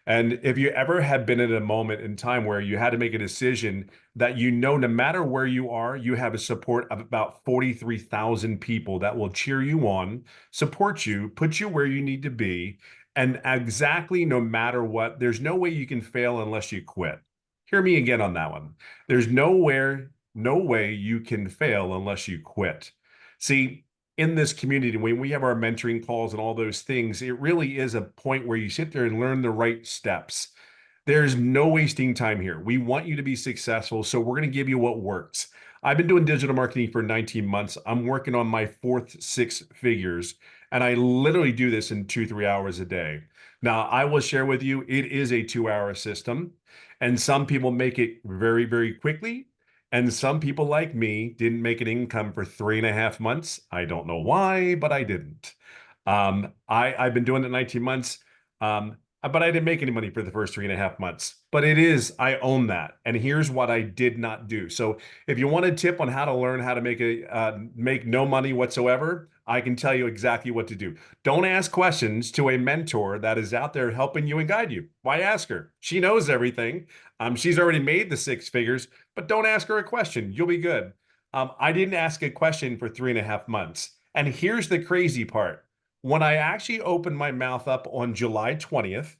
And if you ever had been in a moment in time where you had to make a decision that no matter where you are, you have a support of about 43,000 people that will cheer you on, support you, put you where you need to be. And exactly no matter what, there's no way you can fail unless you quit. Hear me again on that one. There's no way you can fail unless you quit. See, in this community, when we have our mentoring calls and all those things, it really is a point where you sit there and learn the right steps. There's no wasting time here. We want you to be successful, so we're going to give you what works. I've been doing digital marketing for 19 months. I'm working on my fourth 6 figures, and I literally do this in 2-3 hours a day. Now, I will share with you, it is a 2-hour system, and some people make it very, very quickly. And some people like me didn't make an income for 3.5 months. I don't know why, but I didn't. I've been doing it 19 months, but I didn't make any money for the first 3.5 months. But I own that. And here's what I did not do. So if you want a tip on how to learn how to make no money whatsoever, I can tell you exactly what to do. Don't ask questions to a mentor that is out there helping you and guide you. Why ask her? She knows everything. She's already made the 6 figures, but don't ask her a question. You'll be good. I didn't ask a question for 3.5 months. And here's the crazy part. When I actually opened my mouth up on July 20th,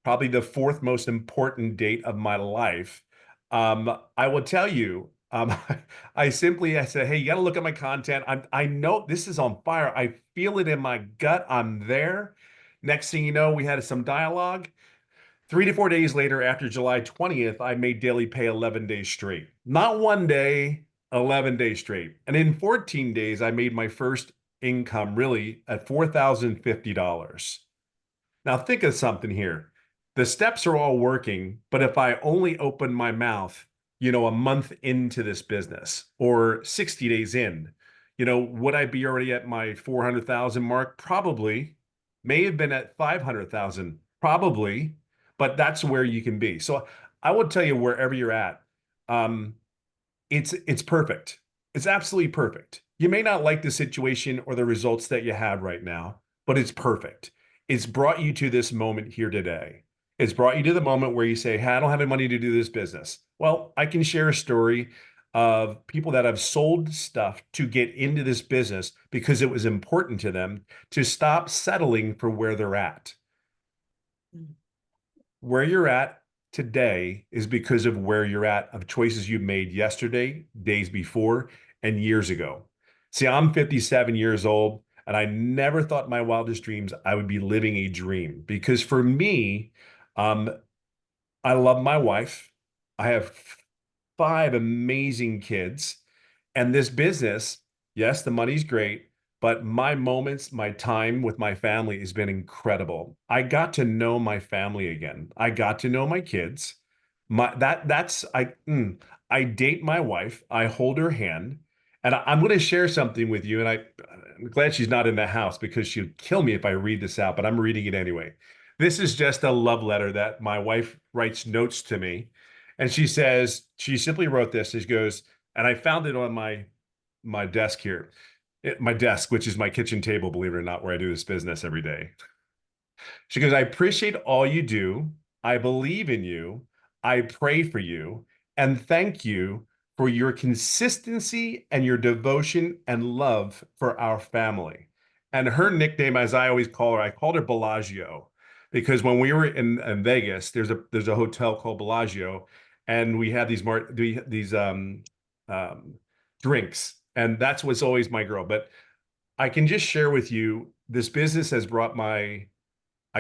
probably the fourth most important date of my life, I will tell you, I said, hey, you got to look at my content. I know this is on fire. I feel it in my gut. I'm there. Next thing you know, we had some dialogue. 3 to 4 days later, after July 20th, I made daily pay 11 days straight. Not one day, 11 days straight. And in 14 days, I made my first income really at $4,050. Now think of something here. The steps are all working, but if I only open my mouth, a month into this business or 60 days in, would I be already at my 400,000 mark? Probably. May have been at 500,000, probably, but that's where you can be. So I would tell you wherever you're at, um, it's perfect. It's absolutely perfect. You may not like the situation or the results that you have right now, but it's perfect. It's brought you to this moment here today. It's brought you to the moment where you say, hey, I don't have any money to do this business. Well, I can share a story. of people that have sold stuff to get into this business because it was important to them to stop settling for where they're at. Where you're at today is because of where you're at, of choices you made yesterday, days before, and years ago. See, I'm 57 years old, and I never thought in my wildest dreams I would be living a dream. Because for me, I love my wife. I have 5 amazing kids. And this business, yes, the money's great, but my moments, my time with my family has been incredible. I got to know my family again. I got to know my kids. I date my wife. I hold her hand, and I'm going to share something with you. And I'm glad she's not in the house because she'll kill me if I read this out, but I'm reading it anyway. This is just a love letter that my wife writes notes to me. And she says, she simply wrote this. She goes, and I found it on my desk here, my desk, which is my kitchen table, believe it or not, where I do this business every day. She goes, I appreciate all you do. I believe in you. I pray for you. And thank you for your consistency and your devotion and love for our family. And her nickname, as I always call her, I called her Bellagio because when we were in Vegas, there's a hotel called Bellagio, and we had these drinks, and that's what's always my girl. But I can just share with you, this business has brought I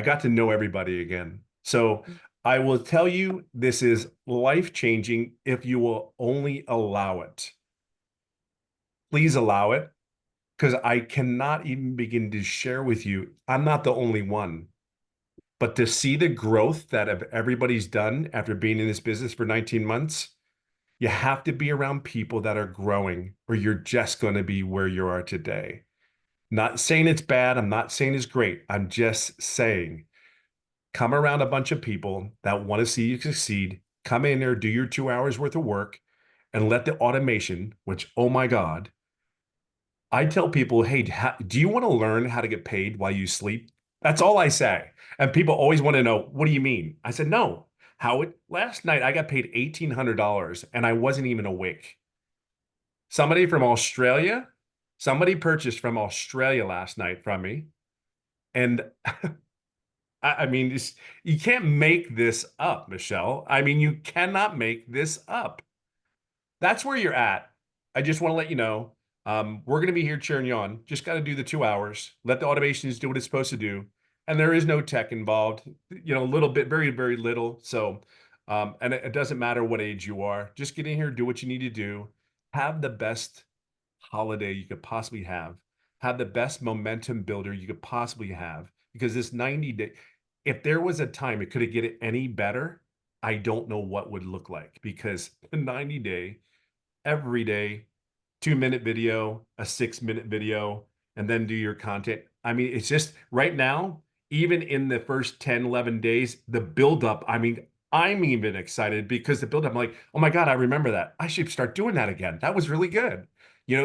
got to know everybody again. So I will tell you, this is life-changing if you will only allow it. Please allow it, because I cannot even begin to share with you. I'm not the only one, but to see the growth that everybody's done after being in this business for 19 months, you have to be around people that are growing, or you're just going to be where you are today. Not saying it's bad. I'm not saying it's great. I'm just saying, come around a bunch of people that want to see you succeed. Come in there, do your 2 hours worth of work, and let the automation, which, oh my God, I tell people, hey, do you want to learn how to get paid while you sleep? That's all I say. And people always want to know, what do you mean? I said, no. Last night I got paid $1,800 and I wasn't even awake. Somebody purchased from Australia last night from me. And I mean, you can't make this up, Michelle. I mean, you cannot make this up. That's where you're at. I just want to let you know, we're going to be here cheering you on. Just got to do the 2 hours. Let the automations do what it's supposed to do. And there is no tech involved, a little bit, very, very little. So, and it doesn't matter what age you are. Just get in here, do what you need to do. Have the best holiday you could possibly have. Have the best momentum builder you could possibly have. Because this 90-day, if there was a time it could have get it any better, I don't know what would look like, because the 90-day, every day, 2-minute video, a 6-minute video, and then do your content. I mean, it's just right now, even in the first 10, 11 days, the buildup, I mean, I'm even excited because the buildup, I'm like, oh my God, I remember that. I should start doing that again. That was really good.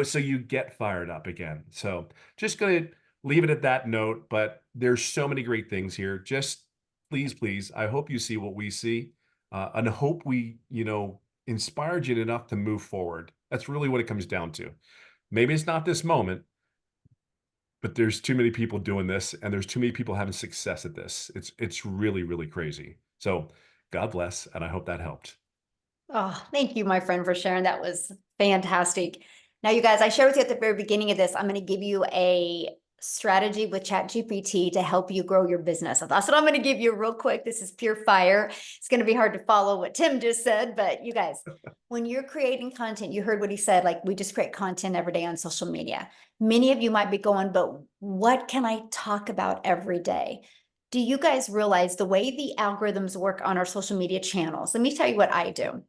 So you get fired up again. So just going to leave it at that note, but there's so many great things here. Just please, I hope you see what we see, and hope we, inspired you enough to move forward. That's really what it comes down to. Maybe it's not this moment, but there's too many people doing this, and there's too many people having success at this. It's really, really crazy. So God bless, and I hope that helped. Oh, thank you, my friend, for sharing. That was fantastic. Now, you guys, I shared with you at the very beginning of this, I'm going to give you a strategy with ChatGPT to help you grow your business. So that's what I'm going to give you real quick. This is pure fire. It's going to be hard to follow what Tim just said, but you guys, when you're creating content, you heard what he said, like we just create content every day on social media. Many of you might be going, but what can I talk about every day? Do you guys realize the way the algorithms work on our social media channels? Let me tell you what I do.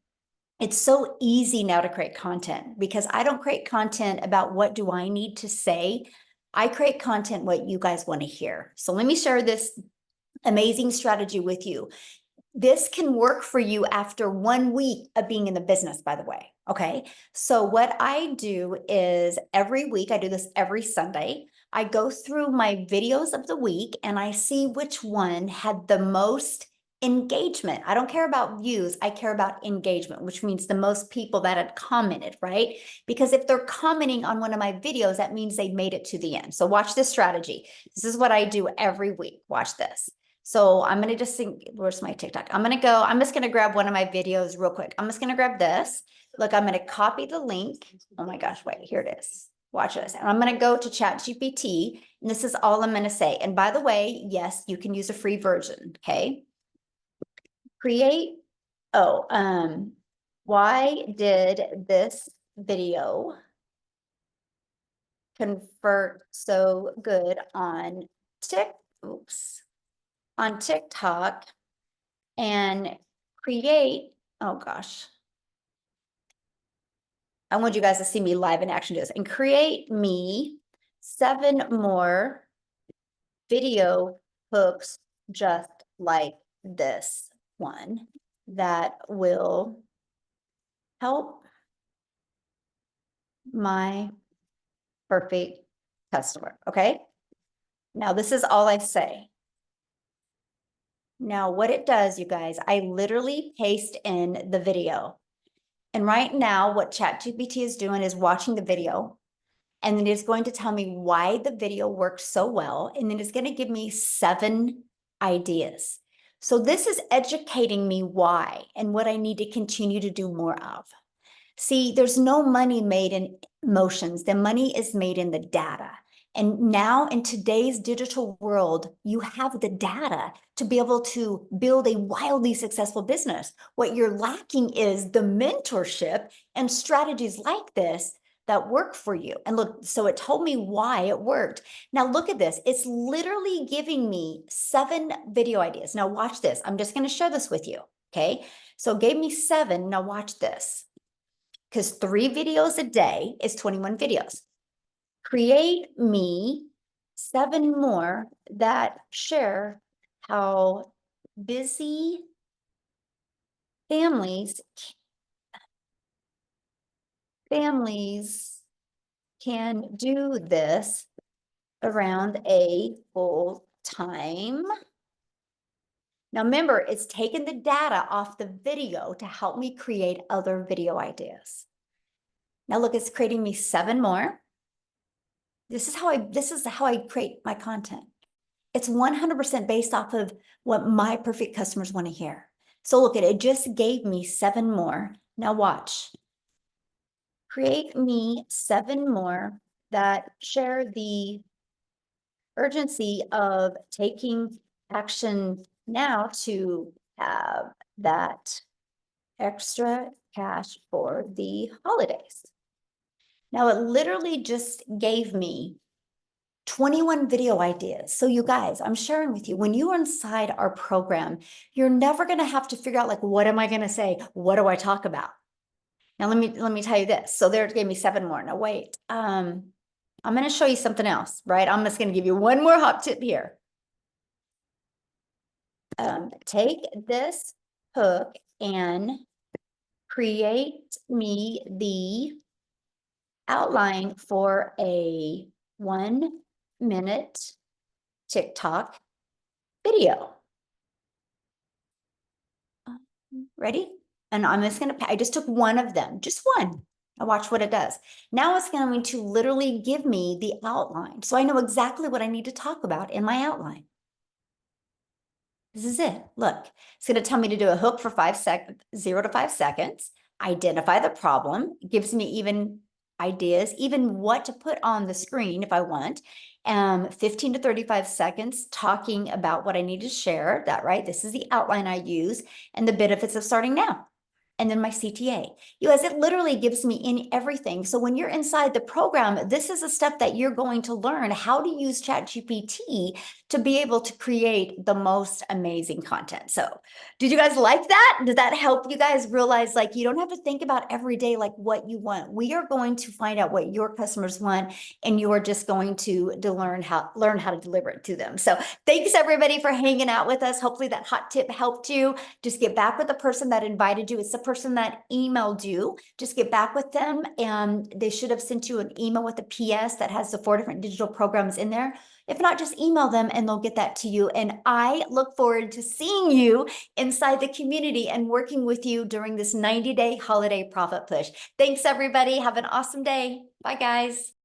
It's so easy now to create content because I don't create content about what do I need to say. I create content what you guys want to hear. So let me share this amazing strategy with you. This can work for you after 1 week of being in the business, by the way. Okay. So what I do is every week, I do this every Sunday, I go through my videos of the week and I see which one had the most engagement. I don't care about views. I care about engagement, which means the most people that had commented, right? Because if they're commenting on one of my videos, that means they made it to the end. So watch this strategy. This is what I do every week. Watch this. So I'm going to just think, where's my TikTok? I'm just going to grab one of my videos real quick. I'm just going to grab this. Look, I'm going to copy the link. Oh my gosh, wait, here it is. Watch this. And I'm going to go to ChatGPT, and this is all I'm going to say. And by the way, yes, you can use a free version. Okay. Create. Why did this video convert so good on on TikTok and create, oh gosh. I want you guys to see me live in action do this and create me 7 more video hooks just like this one that will help my perfect customer. Okay. Now this is all I say. Now what it does, you guys, I literally paste in the video. And right now what ChatGPT is doing is watching the video, and then it's going to tell me why the video worked so well. And then it's going to give me 7 ideas. So this is educating me why and what I need to continue to do more of. See, there's no money made in emotions. The money is made in the data. And now in today's digital world, you have the data to be able to build a wildly successful business. What you're lacking is the mentorship and strategies like this that work for you. And look, so it told me why it worked. Now look at this. It's literally giving me 7 video ideas. Now watch this. I'm just going to share this with you. Okay. So it gave me 7. Now watch this. Because 3 videos a day is 21 videos. Create me 7 more that share how busy families can do this around a full time. Now remember, it's taken the data off the video to help me create other video ideas. Now look, it's creating me 7 more. This is how I create my content. It's 100% based off of what my perfect customers want to hear. So look at it, just gave me 7 more. Now watch. Create me 7 more that share the urgency of taking action now to have that extra cash for the holidays. Now it literally just gave me 21 video ideas. So you guys, I'm sharing with you, when you are inside our program, you're never going to have to figure out like, what am I going to say? What do I talk about? Now let me tell you this. So there it gave me 7 more. Now wait, I'm going to show you something else, right? I'm just going to give you one more hot tip here. Take this hook and create me the outline for a 1-minute TikTok video. Ready? And I'm just going to, I just took one of them, just one. Now watch what it does. Now it's going to literally give me the outline. So I know exactly what I need to talk about in my outline. This is it. Look, it's going to tell me to do a hook for 0 to 5 seconds, identify the problem, gives me even ideas, even what to put on the screen if I want, 15 to 35 seconds talking about what I need to share, that right? This is the outline I use and the benefits of starting now. And then my CTA. You guys, it literally gives me in everything. So when you're inside the program, this is a step that you're going to learn how to use ChatGPT to be able to create the most amazing content. So did you guys like that? Did that help you guys realize like you don't have to think about every day like what you want? We are going to find out what your customers want, and you are just going to learn how to deliver it to them. So thanks everybody for hanging out with us. Hopefully that hot tip helped you. Just get back with the person that invited you. It's the person that emailed you, just get back with them, and they should have sent you an email with a PS that has the 4 different digital programs in there. If not, just email them and they'll get that to you. And I look forward to seeing you inside the community and working with you during this 90-day holiday profit push. Thanks, everybody. Have an awesome day. Bye, guys.